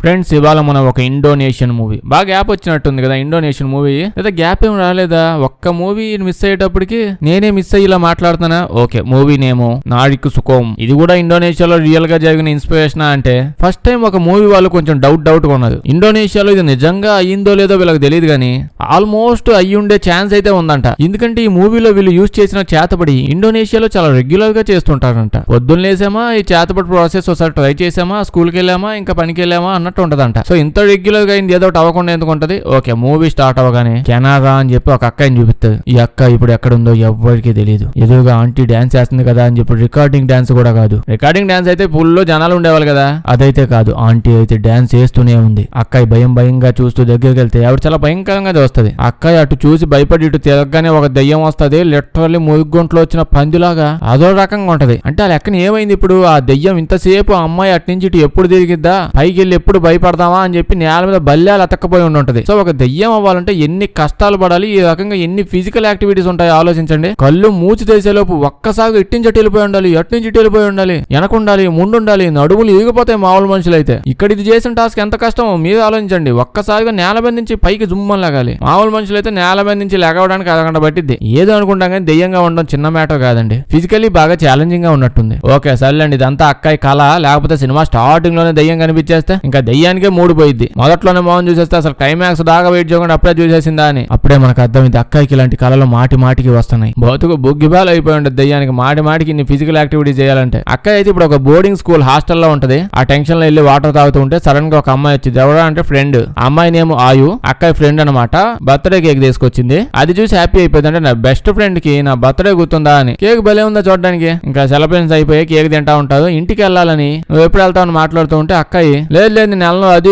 Friends ఇవాళ మనం ఒక ఇండోనేషియన్ మూవీ బాగా గ్యాప్ వచ్చినట్టుంది కదా. ఇండోనేషియన్ మూవీ లేదా గ్యాప్ ఏం రాలేదా? ఒక్క మూవీ మిస్ అయ్యేటప్పటికి నేనే మిస్ అయ్యి ఇలా మాట్లాడుతున్నా. ఓకే, మూవీ నేమో నాడిక్ సుఖోం. ఇది కూడా ఇండోనేషియాలో రియల్ గా జరిగిన ఇన్స్పిరేషన్ అంటే ఫస్ట్ టైం ఒక మూవీ వాళ్ళు కొంచెం డౌట్ గా ఉన్నది. ఇండోనేషియాలో ఇది నిజంగా అయ్యిందో లేదో వీళ్ళకి తెలియదు కానీ ఆల్మోస్ట్ అయ్యి ఉండే ఛాన్స్ అయితే ఉందంట. ఎందుకంటే ఈ మూవీలో వీళ్ళు యూజ్ చేసిన చేతబడి ఇండోనేషియాలో చాలా రెగ్యులర్ గా చేస్తుంటారంట. పొద్దున్న లేసామా ఈ చేతబడి ప్రాసెస్ ఒకసారి ట్రై చేసామా, స్కూల్కి వెళ్ళామా, ఇంకా పనికి వెళ్ళామా అన్నట్టు ఉంటదంట. సో ఇంత రెగ్యులర్ గా అయింది ఏదో అవ్వకుండా ఎందుకు ఉంటది. ఓకే, మూవీ స్టార్ట్ అవ్వగానే కెనరా అని చెప్పి ఒక అక్కని చూపిస్తుంది. ఈ అక్క ఇప్పుడు ఎక్కడుందో ఎవ్వరికి తెలియదు. ఎదురుగా ఆంటీ డాన్స్ చేస్తుంది కదా అని చెప్పి రికార్డింగ్ డాన్స్ కూడా కాదు. రికార్డింగ్ డాన్స్ అయితే ఫుల్ లో జనాలు ఉండేవాళ్ళు కదా, అదైతే కాదు. ఆంటీ అయితే డాన్స్ చేస్తూనే ఉంది. అక్కాయి భయంగా చూస్తూ దగ్గరికి వెళ్తే ఆవిడ చాలా భయంకరంగా చూస్తుంది. అక్కాయి అటు చూసి భయపడి ఇటు తిరగగానే ఒక దెయ్యం వస్తుంది. లిటరల్లీ మురుగుంట్లో వచ్చిన పందిలాగా అదో రకంగా ఉంటది. అంటే ఆ లెక్కన ఏమైంది ఇప్పుడు? ఆ దెయ్యం ఇంతసేపు ఆ అమ్మాయి అటు నుంచి ఇటు ఎప్పుడు తిరిగిద్దా, పైకి వెళ్ళి ఎప్పుడు భయపడదామా అని చెప్పి నేల మీద బల్యాలు అతక్కపోయి ఉంటది. సో ఒక దెయ్యం అవ్వాలంటే ఎన్ని కష్టాలు పడాలి, ఈ రకంగా ఎన్ని ఫిజికల్ యాక్టివిటీస్ ఉంటాయి ఆలోచించండి. కళ్ళు మూచి తెసేలోపు ఒక్కసారి ఇట్టించి వెళ్ళిపోయి ఉండాలి, అట్నుంచి ఇటు వెళ్ళిపోయి ఉండాలి, వెనకుండాలి, ముందుండాలి, నడుములు ఈగిపోతాయి మామూలు మనుషులు అయితే. ఇక్కడ ఇది చేసిన టాస్క్ ఎంత కష్టమో మీరు ఆలోచించండి. ఒక్కసారిగా నేల మీద నుంచి పైకి జుమ్మని లాగాలి. మామూలు మనుషులు అయితే నేల మీద నుంచి లేగవడానికి అరగంట పట్టిద్ది. ఏదో అనుకుంటాం కానీ దెయ్యంగా ఉండడం చిన్న మ్యాటర్ కాదండి. ఫిజికల్లీ బాగా ఛాలెంజింగ్ గా ఉన్నట్టుంది. ఓకే సర్లేండి, ఇదంతా అక్కాయి కళ, లేకపోతే సినిమా స్టార్టింగ్ లోనే దెయ్యం కనిపించేస్తే ఇంకా దెయ్యానికే మూడు పోయిద్ది. మొదట్లోనే మోహన్ చూసేస్తే అసలు క్లైమాక్స్ దాకా వెయిట్ చేయకుండా అప్పుడే చూసేసిందా అని అప్పుడే మనకు అర్థమైంది. అక్కాయికి ఇలాంటి కళలు మాటికి వస్తున్నాయి. బతుకు బుగ్గిబాలు అయిపోయి ఉండదు దెయ్యానికి. మాటికి ఇన్ని ఫిజికల్ యాక్టివిటీ చేయాలంటే. అక్కాయి అయితే ఇప్పుడు ఒక బోర్డింగ్ స్కూల్ హాస్టల్లో ఉంటది. ఆ టెన్షన్ లో వెళ్ళి వాటర్ తాగుతూ ఉంటే సడన్ గా ఒక అమ్మాయి వచ్చింది. ఎవరా అంటే ఫ్రెండ్. అమ్మాయి నేమ్ ఆయు, అక్కాయి ఫ్రెండ్ అనమాట. బర్త్డే కేక్ తీసుకొచ్చింది. అది చూసి హ్యాపీ అయిపోయింది. అంటే నా బెస్ట్ ఫ్రెండ్ కి నా బర్త్డే గుర్తుందా అని. కేక్ భలే ఉందా చూడడానికి. ఇంకా సెలబ్రేషన్స్ అయిపోయి కేక్ తింటా ఉంటారు. ఇంటికి వెళ్ళాలని నువ్వు ఎప్పుడు వెళ్తావు అని మాట్లాడుతూ ఉంటే అక్కాయి లేదు నెలలో అది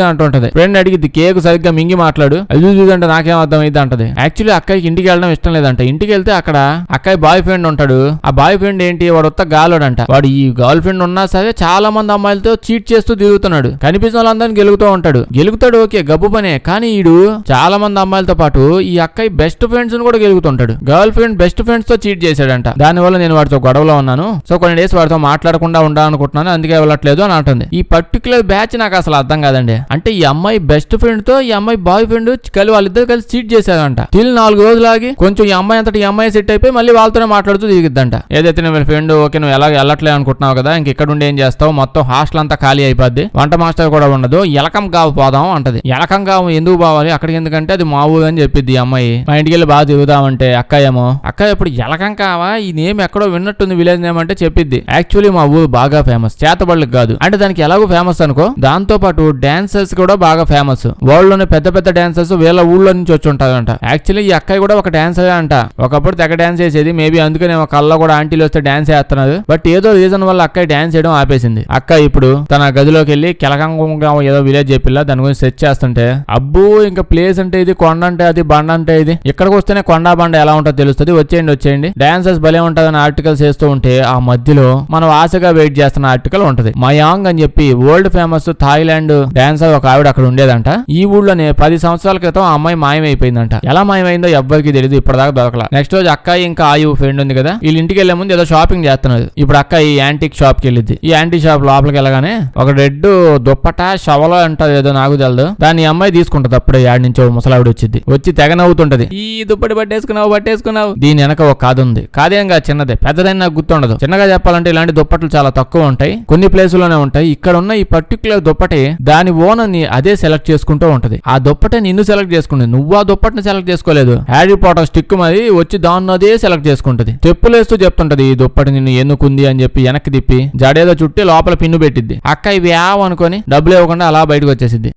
అంటుంటది. ఫ్రెండ్ అడిగిద్ది కేక్ సరిగ్గా మింగి మాట్లాడు, అది అంటే నాకేం అర్థం అయింది అంటది. యాక్చువల్లీ అక్కాయికి ఇంటికి వెళ్ళడం ఇష్టం లేదంట. ఇంటికి వెళ్తే అక్కడ అక్కాయి బాయ్ ఫ్రెండ్ ఉంటాడు. ఆ బాయ్ ఫ్రెండ్ ఏంటి, వాడు ఉత్త గాలోడంట. వాడు ఈ గర్ల్ ఫ్రెండ్ ఉన్నా సరే చాలా మంది అమ్మాయిలతో చీట్ చేస్తూ తిరుగుతున్నాడు. కనిపించిన వాళ్ళందరినీ గెలుగుతాడు ఓకే గబ్బు పనే. కానీ ఈడు చాలా మంది అమ్మాయిలతో పాటు ఈ అక్కాయి బెస్ట్ ఫ్రెండ్స్ కూడా గెలుగుతుంటాడు. గర్ల్ ఫ్రెండ్ బెస్ట్ ఫ్రెండ్స్ తో చీట్ చేశాడంట. దానివల్ల నేను వాడితో గొడవలో ఉన్నాను. సో కొన్ని డేస్ వాడితో మాట్లాడకుండా ఉండాలనుకుంటున్నాను, అందుకే వెళ్ళట్లేదు అని అంటుంది. ఈ పర్టికులర్ బ్యాచ్ నాకు అసలు అర్థం కాదండి. అంటే ఈ అమ్మాయి బెస్ట్ ఫ్రెండ్ తో ఈ అమ్మాయి బాయ్ ఫ్రెండ్ వాళ్ళిద్దరు కలిసి చీట్ చేశారంట. తిల్ 4 రోజులు ఆగి కొంచెం ఈ అమ్మాయి అంతటి ఈ అమ్మాయి సెట్ అయిపోయి మళ్ళీ వాళ్ళతోనే మాట్లాడుతూ దిగిద్దంట. ఏదైతే నువ్వు ఫ్రెండ్ ఓకే నువ్వు ఎలా వెళ్ళట్లే అనుకుంటున్నావు కదా, ఇంక ఇక్కడ ఉండి ఏం చేస్తావు, మొత్తం హాస్టల్ అంతా ఖాళీ అయిపోద్ది, వంట మాస్టర్ కూడా ఉండదు, ఎలకం గావు పోదాం అంటది. ఎలకం గావు ఎందుకు పోవాలి అక్కడికి, ఎందుకంటే అది మా ఊరు అని చెప్పింది ఈ అమ్మాయి. మా ఇంటికి వెళ్ళి బాగా తిరుగుదామంటే అక్కాయేమో ఇప్పుడు ఎలకం కావా, ఈ నేమ్ ఎక్కడో విన్నట్టుంది విలేజ్ నేమ్ అంటే చెప్పిద్ది. యాక్చువల్లీ మా ఊరు బాగా ఫేమస్, చేతబడులకు కాదు. అంటే దానికి ఎలాగో ఫేమస్ అనుకో. దాంతో పాటు డాన్సర్స్ కూడా బాగా ఫేమస్. వరల్డ్ లోనే పెద్ద డాన్సర్స్ వీళ్ళ ఊళ్ళో నుంచి వచ్చి ఉంటారంట. యాక్చువల్లీ ఈ అక్కాయి కూడా ఒక డాన్సర్ అంట. ఒకప్పుడు తెగ డాన్స్ చేసేది. మేబీ అందుకనే ఒక కళ్ళలో కూడా ఆంటీలు వస్తే డాన్స్ చేస్తున్నారు. బట్ ఏదో రీజన్ వల్ల అక్కాయి డాన్స్ చేయడం ఆపేసింది. అక్కాయి ఇప్పుడు తన గదిలోకి వెళ్ళి కెలకంగా ఏదో విలేజ్ చెప్పిల్లా దాని గురించి సెర్చ్ చేస్తుంటే అబ్బో ఇంకా ప్లేస్ అంటే ఇది, కొండ అంటే అది, బండ అంటే ఇది, ఇక్కడికి వస్తేనే కొండ బండ ఎలా ఉంటుందో తెలుస్తుంది, వచ్చేయండి డాన్సర్స్ భలే ఉంటుందని ఆర్టికల్స్ చేస్తూ ఉంటే ఆ మధ్యలో మనం ఆశగా వెయిట్ చేస్తున్న ఆర్టికల్ ఉంటది. మయాంగ్ అని చెప్పి వరల్డ్ ఫేమస్ థాయిలాండ్ డాన్సర్ ఒక ఆవిడ అక్కడ ఉండేదంట. ఈ ఊళ్ళోనే 10 సంవత్సరాల క్రితం ఆ అమ్మాయి మాయమైపోయిందంట. ఎలా మాయమైందో ఎవ్వరికి తెలియదు, ఇప్పటిదాకా దొరకలా. నెక్స్ట్ రోజు అక్కాయి ఇంకా ఆయు ఫ్రెండ్ ఉంది కదా, వీళ్ళ ఇంటికి వెళ్లే ముందు ఏదో షాపింగ్ చేస్తున్నారు. ఇప్పుడు అక్కాయి యాంటిక్ షాప్ కి వెళ్ళింది. ఈ యాంటిక్ షాప్ లోపలికి వెళ్ళగానే ఒక రెడ్ దుప్పట షవలో అంటది, ఏదో నాకు తెలదు. దాన్ని అమ్మాయి తీసుకుంటది. అప్పుడే యాడ్ నుంచి ముసలావిడ వచ్చి తెగ నవ్వుతుంటది. ఈ దుప్పటి పట్టేసుకున్నావు. దీని వెనక ఒక కాదు ఉంది. కాదేంగా చిన్నదే, పెద్దదైనా నాకు గుర్తుండదు. చిన్నగా చెప్పాలంటే ఇలాంటి దుప్పట్లు చాలా తక్కువ ఉంటాయి, కొన్ని ప్లేసుల్లోనే ఉంటాయి. ఇక్కడ ఉన్న ఈ పర్టికులర్ దుప్పటి దాని ఓనర్ ని అదే సెలెక్ట్ చేసుకుంటూ ఉంటది. ఆ దుప్పటే నిన్ను సెలెక్ట్ చేసుకుంటుంది, నువ్వు ఆ దుప్పటిని సెలెక్ట్ చేసుకోలేదు. హ్యారీ పాటర్ స్టిక్ మరి వచ్చి దాన్ని అదే సెలెక్ట్ చేసుకుంటది. తెప్పులేస్తూ చెప్తుంటది ఈ దుప్పటి నిన్ను ఎన్నుకుంది అని చెప్పి వెనక్కి తిప్పి జడేదో చుట్టి లోపల పిన్ను పెట్టిద్ది. అక్క ఇవి అనుకొని డబ్బులు ఇవ్వకుండా అలా బయటకు వచ్చేసిద్ది.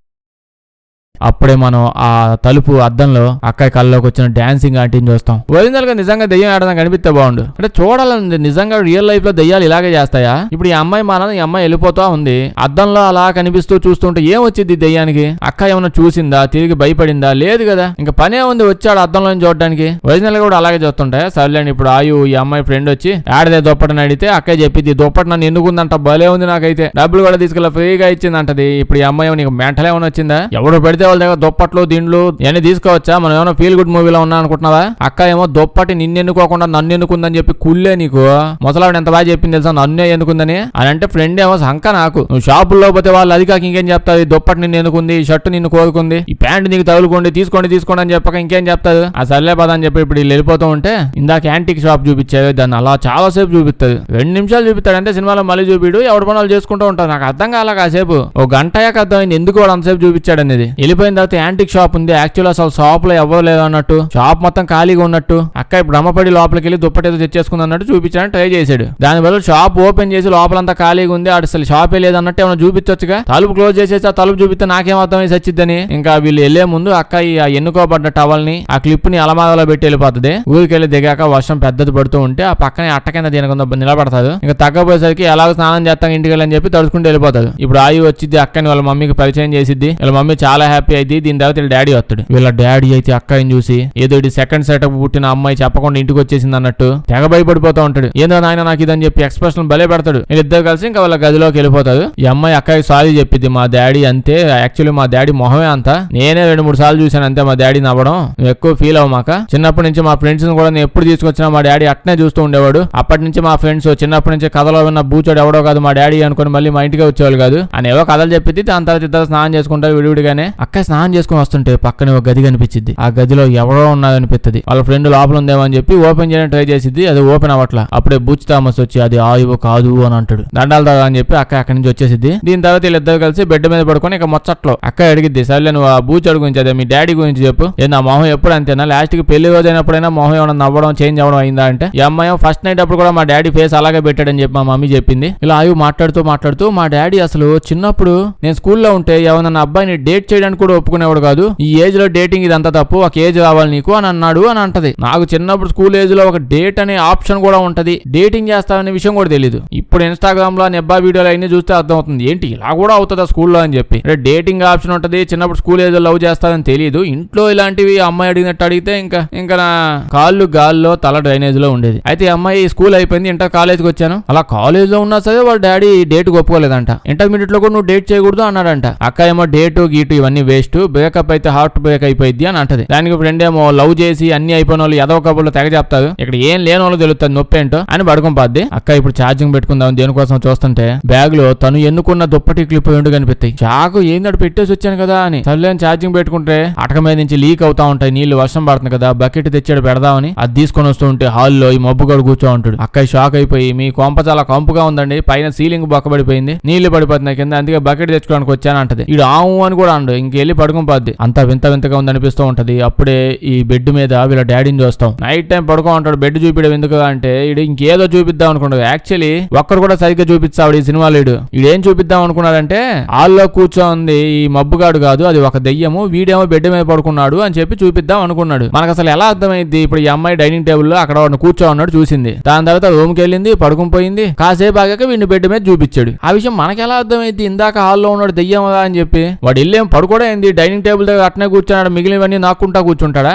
అప్పుడే మనం ఆ తలుపు అద్దంలో అక్కాయి కళ్ళలోకి వచ్చిన డాన్సింగ్ ఆంటీని చూస్తాం. ఒరిజినల్ గా నిజంగా దెయ్యం ఆడడం కనిపిస్తే బాగుండు. అంటే చూడాలని నిజంగా రియల్ లైఫ్ లో దెయ్యాలు ఇలాగే చేస్తాయా? ఇప్పుడు ఈ అమ్మాయి ఈ అమ్మాయి వెళ్ళిపోతా ఉంది. అద్దంలో అలా కనిపిస్తూ చూస్తుంటే ఏం వచ్చింది దెయ్యానికి? అక్క ఏమన్నా చూసిందా, తిరిగి భయపడిందా? లేదు కదా. ఇంకా పనే ఉంది వచ్చాడు అద్దంలో చూడడానికి. ఒరిజినల్ గా కూడా అలాగే చూస్తుంటాయి. సర్లేండి, ఇప్పుడు ఆయు ఈ అమ్మాయి ఫ్రెండ్ వచ్చి ఆడదే దుప్పటని అడిగితే అక్కయ్య చెప్పింది దుప్పటి నన్ను ఎన్నుకుందంట, భలే ఉంది నాకైతే, డబ్బులు కూడా తీసుకెళ్ళి ఫ్రీగా ఇచ్చిందంటది. ఇప్పుడు ఈ అమ్మాయి నీకు మెంటల్ ఏమైనా వచ్చిందా? ఎవడు పెడితే వాళ్ళ దగ్గర దుప్పట్లు దిండ్లు ఇవన్నీ తీసుకోవచ్చా, మనం ఏమైనా ఫీల్ గుడ్ మూవీలో ఉన్నా అనుకుంటున్నావా? అక్క ఏమో దుప్పటి నిన్నెన్నుకోకుండా నన్ను ఎన్నుకుందని చెప్పి కుళ్ళే నీకు. ముసలావిడ ఎంత బాగా చెప్పింది తెలుసా, నన్నే ఎన్నుకుందని. అని అంటే ఫ్రెండ్ ఏమో సంక నాకు, నువ్వు షాపుల్లో పోతే వాళ్ళు అది కాక ఇంకేం చెప్తాది, దుప్పటి నిన్ను ఎన్నుకుంది, ఈ షర్టు నిన్ను కోరుకుంది, ఈ ప్యాంట్ నీకు తగులుకోండి, తీసుకోండి అని చెప్పక ఇంకేం చెప్తాదు. ఆ సర్లే పద అని చెప్పి ఇప్పుడు వెళ్ళిపోతూ ఉంటే ఇందాక యాంటిక్ షాప్ చూపించాడు, దాన్ని అలా చాలా సేపు చూపిస్తుంది. 2 నిమిషాలు చూపిస్తాడు, అంటే సినిమాలో మళ్ళీ చూపిడు ఎవరి పనులు చేసుకుంటూ ఉంటారు. నాకు అర్థం కాల కాసేపు, ఓ గంట అయ్యాక అర్థమైంది ఎందుకు వాడు అంతసేపు చూపించాడు అనేది. వెళ్ళిపోయిన తర్వాత యాంటిక్ షాప్ ఉంది, యాక్చువల్ అసలు షాప్ లో ఎవరు లేదు అన్నట్టు, షాప్ మొత్తం ఖాళీగా ఉన్నట్టు. అక్క ఇప్పుడు అమ్మపడి లోపలికి వెళ్ళి దుప్పటి ఏదో తెచ్చేసుకుంది అన్నట్టు చూపించాలని ట్రై చేశాడు. దాని బదులు షాప్ ఓపెన్ చేసి లోపలంతా ఖాళీగా ఉంది, అసలు షాపే లేదన్నట్టు ఏమైనా చూపించొచ్చుగా. తలుపు క్లోజ్ చేసేసి ఆ తలుపు చూపిస్తే నాకేం అర్థమై సచ్చిద్దని. ఇంకా వీళ్ళు వెళ్లే ముందు అక్క ఈ ఎన్నుకోబడ్డ టవల్ ని ఆ క్లిప్ ని అలమాదలో పెట్టి వెళ్ళిపోతుంది. ఊరికి వెళ్ళి దిగాక వర్షం పెద్దది పడుతూ ఉంటే ఆ పక్కనే అట్ట కింద దీనికుందా నిలబడతాడు. ఇంకా తగ్గపోయేసరికి ఎలాగో స్నానం చేస్తాం ఇంటికి వెళ్ళని చెప్పి తడుచుకుంటూ వెళ్ళిపోతాడు. ఇప్పుడు ఆయు వచ్చింది అక్కని వాళ్ళ మమ్మీకి పరిచయం చేసిద్ది. వీళ్ళ మమ్మీ చాలా హ్యాపీ అయింది. దీని తర్వాత వీళ్ళ డాడీ వస్తాడు. వీళ్ళ డాడీ అయితే అక్కని చూసి ఏదో సెకండ్ సెటప్ పుట్టిన అమ్మాయి చెప్పకుండా ఇంటికి వచ్చేసింది అన్నట్టు తెగ భయపడిపోతూ ఉంటాడు. ఏందో నాయన నాకు ఇదని చెప్పి ఎక్స్ప్రెషన్ భలే పెడతాడు. వీళ్ళిద్దరు కలిసి ఇంకా వాళ్ళ గదిలోకి వెళ్ళిపోతాడు. ఈ అమ్మాయి అక్కకి సారీ చెప్పిద్ది, మా డాడీ అంతే, యాక్చువల్లీ మా డాడీ మొహమే అంతా, నేనే 2-3 సార్లు చూశాను అంతే మా డాడీ నవ్వడం, నువ్వు ఎక్కువ ఫీల్ అవ్వమాక. చిన్నప్పటి నుంచి మా ఫ్రెండ్స్ కూడా నేను ఎప్పుడు తీసుకొచ్చినా మా డాడీ అట్నే చూస్తూ ఉండేవాడు. అప్పటి నుంచి మా ఫ్రెండ్స్ చిన్నప్పటి నుంచి కథలో విన్న బూచోడు ఎవడో కాదు మా డాడీ అనుకుని మళ్ళీ మా ఇంటికి వచ్చేవాళ్ళు కాదు అని ఏవో కథలు చెప్పిద్ది. దాని తర్వాత ఇద్దరు స్నానం చేసుకుంటారు విడివిడిగానే. అక్క స్నానం చేసుకుని వస్తుంటే పక్కన ఒక గది కనిపించింది. ఆ గదిలో ఎవరో ఉన్నదనిపిస్తుంది. వాళ్ళ ఫ్రెండ్ లోపల ఉందేమో అని చెప్పి ఓపెన్ చేయడానికి ట్రై చేసిద్ది, అది ఓపెన్ అవ్వట్లా. అప్పుడే బూచ్ థామస్ వచ్చి అది ఆయువు కాదు అని అంటాడు. దండాలు దా అని చెప్పి అక్క అక్కడి నుంచి వచ్చేసిద్ది. దీని తర్వాత వీళ్ళిద్దరు కలిసి బెడ్ మీద పడుకొని ఇక ముచ్చట్లో అక్క అడిగిద్ది, సర్లే నువ్వు ఆ బూచోడు గురించి అదే మీ డాడీ గురించి చెప్పు, నా మొహం ఎప్పుడు అంతేనా, లాస్ట్ కి పెళ్లి రోజు అయినప్పుడైనా మొహం ఏమైనా నవ్వడం చేంజ్ అవ్వడం అయిందా అంటే, ఈ అమ్మాయి ఫస్ట్ నైట్ అప్పుడు కూడా మా డాడీ ఫేస్ అలాగే పెట్టాడని చెప్పి మా మమ్మీ చెప్పింది. ఇలా ఆయువు మాట్లాడుతూ మా డాడీ అసలు చిన్నప్పుడు నేను స్కూల్లో ఉంటే ఎవరన్నా అబ్బాయిని డేట్ చేయడానికి కూడా ఒప్పుకునేవాడు కాదు, ఈ ఏజ్ లో డేటింగ్ ఇదంతా తప్పు, ఒక ఏజ్ రావాలి నీకు అని అన్నాడు అని అంటది. నాకు చిన్నప్పుడు స్కూల్ ఏజ్ లో ఒక డేట్ అనే ఆప్షన్ కూడా ఉంటది, డేటింగ్ చేస్తామనే విషయం కూడా తెలియదు. ఇప్పుడు ఇన్స్టాగ్రామ్ లో నెబ్బా వీడియోలు అన్ని చూస్తే అర్థమవుతుంది ఏంటి ఇలా కూడా అవుతుందా స్కూల్లో అని చెప్పి. డేటింగ్ ఆప్షన్ ఉంటది, చిన్నప్పుడు స్కూల్ ఏజ్ లో లవ్ చేస్తారని తెలియదు. ఇంట్లో ఇలాంటివి అమ్మాయి అడిగినట్టు అడిగితే ఇంకా నా కాళ్ళు గాల్లో తల డ్రైనేజ్ లో ఉండేది. అయితే ఈ అమ్మాయి స్కూల్ అయిపోయింది, ఇంటర్ కాలేజ్కి వచ్చాను. అలా కాలేజ్ లో ఉన్నా సరే వాళ్ళ డాడీ డేట్ ఒప్పుకోలేదంట. ఇంటర్మీడియట్ లో కూడా నువ్వు డేట్ చేయకూడదు అన్నాడంట. అక్క ఏమో డేటు గీటు ఇవన్నీ వేస్ట్, బ్రేకప్ అయితే హార్ట్ బ్రేక్ అయిపోయింది అని అంటది. దానికి ఫ్రెండ్ ఏమో లవ్ చేసి అన్ని అయిపోయిన వాళ్ళు ఎదవ కబుర్లు తెగ చెప్తారు, ఇక్కడ ఏం లేని వాళ్ళు తెలుస్తుంది నొప్పి ఏంటో అని పడుకోపోద్ది. అక్క ఇప్పుడు ఛార్జింగ్ పెట్టుకుందాం దేనికోసం చూస్తుంటే బ్యాగ్ లో తను ఎన్నుకున్న దుప్పటి క్లిప్ ఎండు కనిపిస్తాయి. చాకు ఏందడు పెట్టేసి వచ్చాను కదా అని సర్లేని ఛార్జింగ్ పెట్టుకుంటే అటక మీద నుంచి లీక్ అవుతా ఉంటాయి నీళ్లు, వర్షం పడుతుంది కదా, బకెట్ తెచ్చాడు పెడదామని అది తీసుకొని వస్తూ ఉంటే హాల్లో ఈ మబ్బుగాడు కూర్చో ఉంటాడు. అక్క షాక్ అయిపోయి మీ కొంప చాలా కంపుగా ఉందండి, పైన సీలింగ్ బొక్కబడిపోయింది, నీళ్లు పడిపోతున్నాయి కింద, అందుకే బకెట్ తెచ్చుకోవడానికి వచ్చాను అంటది. ఇడు ఆవు అని కూడా అండు, ఇంకెళ్ళి పడుకోపోద్ది. అంతా వింతగా ఉందనిపిస్తూ ఉంటది. అప్పుడే ఈ బెడ్ మీద వీళ్ళ డాడీని చూస్తాం. నైట్ టైం పడుకో ఉంటాడు, బెడ్ చూపించడం ఎందుకు అంటే ఇడు ఇంకేదో చూపిద్దాం అనుకుంటాడు. యాక్చువల్లీ ఒక్కరు కూడా సరిగ్గా చూపించాడు ఈ సినిమాలో. ఇడేం చూపిద్దాం అనుకున్నాడంటే హాల్లో కూర్చోంది ఈ మబ్బుగాడు కాదు, అది ఒక దెయ్యము, వీడేమో బెడ్ మీద పడుకున్నాడు అని చెప్పి చూపిద్దాం అనుకున్నాడు. మనకు అసలు ఎలా అర్థమైంది, ఇప్పుడు ఈ అమ్మాయి డైనింగ్ టేబుల్ లో అక్కడ కూర్చో ఉన్నాడు చూసింది, దాని తర్వాత రూమ్ కి వెళ్ళింది, పడుకుని పోయింది, కాసేపు ఆగాక వీడిని బెడ్ మీద చూపించాడు. ఆ విషయం మనకి ఎలా అర్థమైంది, ఇందాక హాల్లో ఉన్నాడు దెయ్యం అని చెప్పి. వాడు వెళ్ళేం పడుకోవడం ఏంది, డైనింగ్ టేబుల్ దగ్గర అట్నే కూర్చున్నాడు, మిగిలినవన్నీ నాకుంటా కూర్చుంటాడా?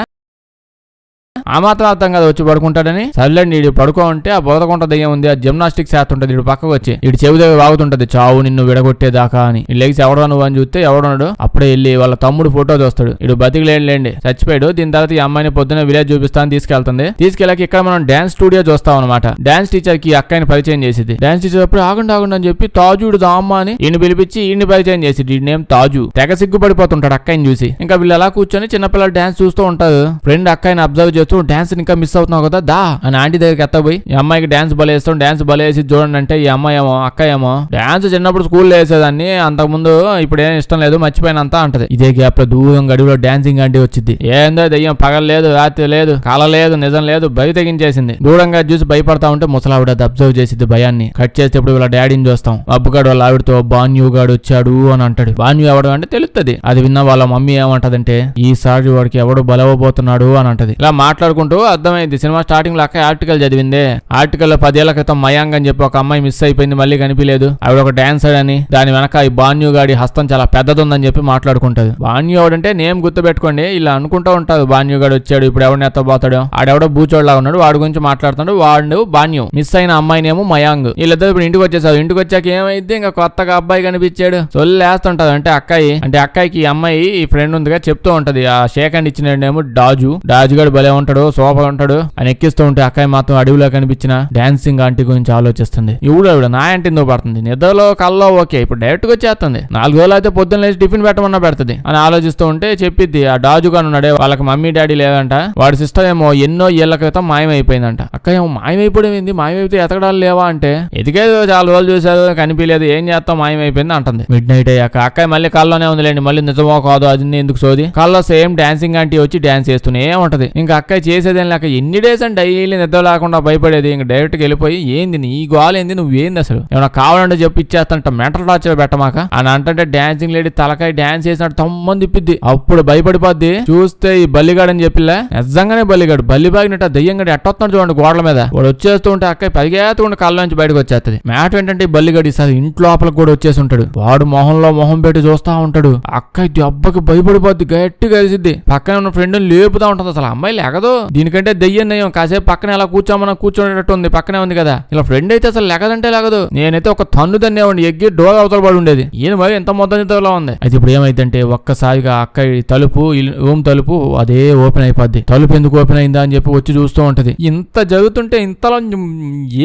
ఆ మాత్రం అర్థం కాదు వచ్చి పడుకుంటాడని. సర్లేండి ఇడు పడుకో ఉంటే ఆ బోధకుంట దెయ్యం ఉంది, ఆ జిమ్నాస్టిక్స్ చేస్తుంటది, ఇడు పక్కకు వచ్చి ఇటు చెవి దగ్గర వాగుతుంటది, చావు నిన్ను విడగొట్టేదాకా అని. ఇటు లేచి ఎవడో నువ్వు అని చూస్తే ఎవడున్నాడు, అప్పుడే వెళ్ళి వాళ్ళ తమ్ముడు ఫోటో చూస్తాడు. ఇడు బతికిలేండి చచ్చిపోయాడు. దీని తర్వాత ఈ అమ్మాయిని పొద్దున్న విలేజ్ చూపిస్తాను తీసుకెళ్తుంది. తీసుకెళ్ళాక ఇక్కడ మనం డాన్స్ స్టూడియో చూస్తాం అనమాట. డాన్స్ టీచర్ కి అక్కని పరిచయం చేసింది. డాన్స్ టీచర్ అప్పుడు ఆగండి అని చెప్పి తాజుడు దామ్మ అని ఈయన పిలిపించి ఈయన్ని పరిచయం చేసి ఈ నేమ్ తాజు. తెగ సిగ్గుపడిపోతుంటాడు అక్కని చూసి. ఇంకా వీళ్ళు ఎలా కూర్చొని చిన్నపిల్లలు డాన్స్ చూస్తూ ఉంటారు. ఫ్రెండ్ అక్కని అబ్జర్వ్ చేస్తూ డాన్స్ ఇంకా మిస్ అవుతున్నావు కదా దా అని ఆంటీ దగ్గరికి ఎత్తపోయి ఈ అమ్మాయికి డాన్స్ బలేస్తాం, డాన్స్ బలేసి చూడండి అంటే ఈ అమ్మాయి ఏమో అక్క ఏమో డాన్స్ చిన్నప్పుడు స్కూల్లో వేసేదాన్ని, అంతకుముందు ఇప్పుడు ఏం ఇష్టం లేదు మర్చిపోయినంత అంటది. ఇదే గ్యాప్ లో దూరం గడిలో డాన్సింగ్ ఆంటీ వచ్చింది. ఏందో దయ్యం పగలేదు రాత్రి లేదు కళ లేదు నిజం లేదు భయ తెగించేసింది. దూరంగా చూసి భయపడతా ఉంటే ముసలావిడ అబ్జర్వ్ చేసింది భయాన్ని. కట్ చేస్తే ఇప్పుడు వీళ్ళ డాడీని చూస్తాం. అబ్బుగాడు వాళ్ళ ఆవిడతో బాన్యుగాడు వచ్చాడు అని అంటాడు. బాన్యు ఎవడు అంటే తెలుస్తుంది. అది విన్న వాళ్ళ మమ్మీ ఏమంటదంటే ఈసారి వాడికి ఎవడు బలవబోతున్నాడు అని అంటది. ఇలా మాట్లాడు మాట్లాడుకుంటూ అర్థమైంది సినిమా స్టార్టింగ్ లో అక్క ఆర్టికల్ చదివిందే. ఆర్టికల్ లో 10 ఏళ్ల క్రితం మయాంగ్ అని చెప్పి ఒక అమ్మాయి మిస్ అయిపోయింది, మళ్ళీ కనిపించలేదు, ఆవిడ ఒక డాన్సర్ అని, దాని వెనక ఈ బాన్యూ గాడి హస్తం చాలా పెద్దదుందని చెప్పి మాట్లాడుకుంటది. బాన్యూ ఎవడంటే నేమ్ గుర్తుపెట్టుకోండి, ఇలా అనుకుంటూ ఉంటారు బాన్యూ గాడు వచ్చాడు ఇప్పుడు ఎవరిని ఎత్తబోతాడు, ఆడెవడో బూచోడ్లా ఉన్నాడు, వాడి గురించి మాట్లాడుతున్నాడు, వాడు బాన్యూ, మిస్ అయిన అమ్మాయినేమో మయాంగ్. వీళ్ళిద్దరు ఇప్పుడు ఇంటికి వచ్చేసారు. ఇంటికి వచ్చాక ఏమైంది, ఇంకా కొత్తగా అబ్బాయి కనిపించాడు, సొల్లేస్తుంటది. అంటే అక్కాయికి ఈ అమ్మాయి ఈ ఫ్రెండ్ ఉందిగా చెప్తూ ఉంటది, ఆ షేక్ అండ్ ఇచ్చినేమో డాజు గడు భలే ఉంటాడు, సోఫా ఉంటాడు అని ఎక్కిస్తూ ఉంటే అక్కాయి మాత్రం అడవిలో కనిపించిన డాన్సింగ్ ఆంటీ గురించి ఆలోచిస్తుంది. ఇవిడ నా ఆంటీతో పడుతుంది, నిద్రలో కల్లో ఓకే, ఇప్పుడు డైరెక్ట్ గా వచ్చేస్తుంది, 4 రోజులు అయితే పొద్దున్న లేచి టిఫిన్ పెట్టమన్నా పెడుతుంది అని ఆలోచిస్తూ ఉంటే చెప్పిద్ది, ఆ డాజు గాను ఉన్నాడే వాళ్ళకి మమ్మీ డాడీ లేదంట, వాడి సిస్టర్ ఏమో ఎన్నో ఏళ్ల క్రితం మాయమైపోయిందంట. అక్క ఏమో మాయమైపోవడం ఏంది, మాయమైతే ఎతకడాలు లేవా అంటే, ఎదిగేది చాలా రోజులు చూసారు కనిపించలేదు, ఏం చేస్తాం మాయమైపోయింది అంటుంది. మిడ్ నైట్ అయ్యాక అక్కాయి మళ్ళీ కల్లోనే ఉందిలేండి, మళ్ళీ నిజమో కాదో అది ఎందుకు సోది, కల్లో సేమ్ డాన్సింగ్ ఆంటీ వచ్చి డాన్స్ చేస్తూనే ఉంటది. ఇంకా అక్కాయి చేసేదేం లేక ఎన్ని డేస్ అని డైలీ నిద్ర లేకుండా భయపడేది, ఇంకా డైరెక్ట్ గా వెళ్ళిపోయి ఏంది నీ గోల్ ఏంది, నువ్వేంది అసలు ఏమన్నా కావాలంటే చెప్పి ఇచ్చేస్తాంట, మెంటల్ టార్చర్ పెట్టమాక అని అంటే డాన్సింగ్ లేడీ తలకాయ డాన్స్ చేసినట్టు తమ్మని తిప్పిద్ది. అప్పుడు భయపడిపోద్ది. చూస్తే ఈ బల్లిగాడు అని చెప్పిలే, నిజంగానే బల్లిగాడు, బల్లి బాగినట్టు దయ్యంగాడు ఎట్టొస్తున్నాడు చూడండి గోడల మీద, వాడు వచ్చేస్తూ ఉంటే అక్కాయి పరిగెత్తుకుంటే కళ్ళ నుంచి బయటకు వచ్చేస్తుంది. మ్యాటర్ ఏంటంటే ఈ బల్లిగాడు ఈసారి ఇంట్లో లోపలికి కూడా వచ్చేసి ఉంటాడు, వాడు మొహంలో మొహం పెట్టి చూస్తా ఉంటాడు. అక్కాయి దెబ్బకి భయపడిపోద్ది, గట్టి కలిసిద్ది, పక్కన ఉన్న ఫ్రెండ్ లేపుతా ఉంటుంది. అసలు అమ్మాయి లేకదు, దీనికంటే దయ్యం నయం, కాసేపు పక్కన ఎలా కూర్చోమన్నా కూర్చోనేటట్టు ఉంది, పక్కనే ఉంది కదా, ఇలా ఫ్రెండ్ అయితే అసలు లెగదంటే లేగదు. నేనైతే ఒక తన్ను తన్నేవాడిని, ఎగ్గి డోర్ అవతల పడి ఉండేది. ఈయన మరి ఎంత మొత్తం నిద్రలో ఉంది. అయితే ఇప్పుడు ఏమైందంటే ఒక్కసారిగా అక్కడి తలుపు, రూమ్ తలుపు అదే ఓపెన్ అయిపోద్ది. తలుపు ఎందుకు ఓపెన్ అయిందా అని చెప్పి వచ్చి చూస్తూ ఉంటది. ఇంత జరుగుతుంటే ఇంతలో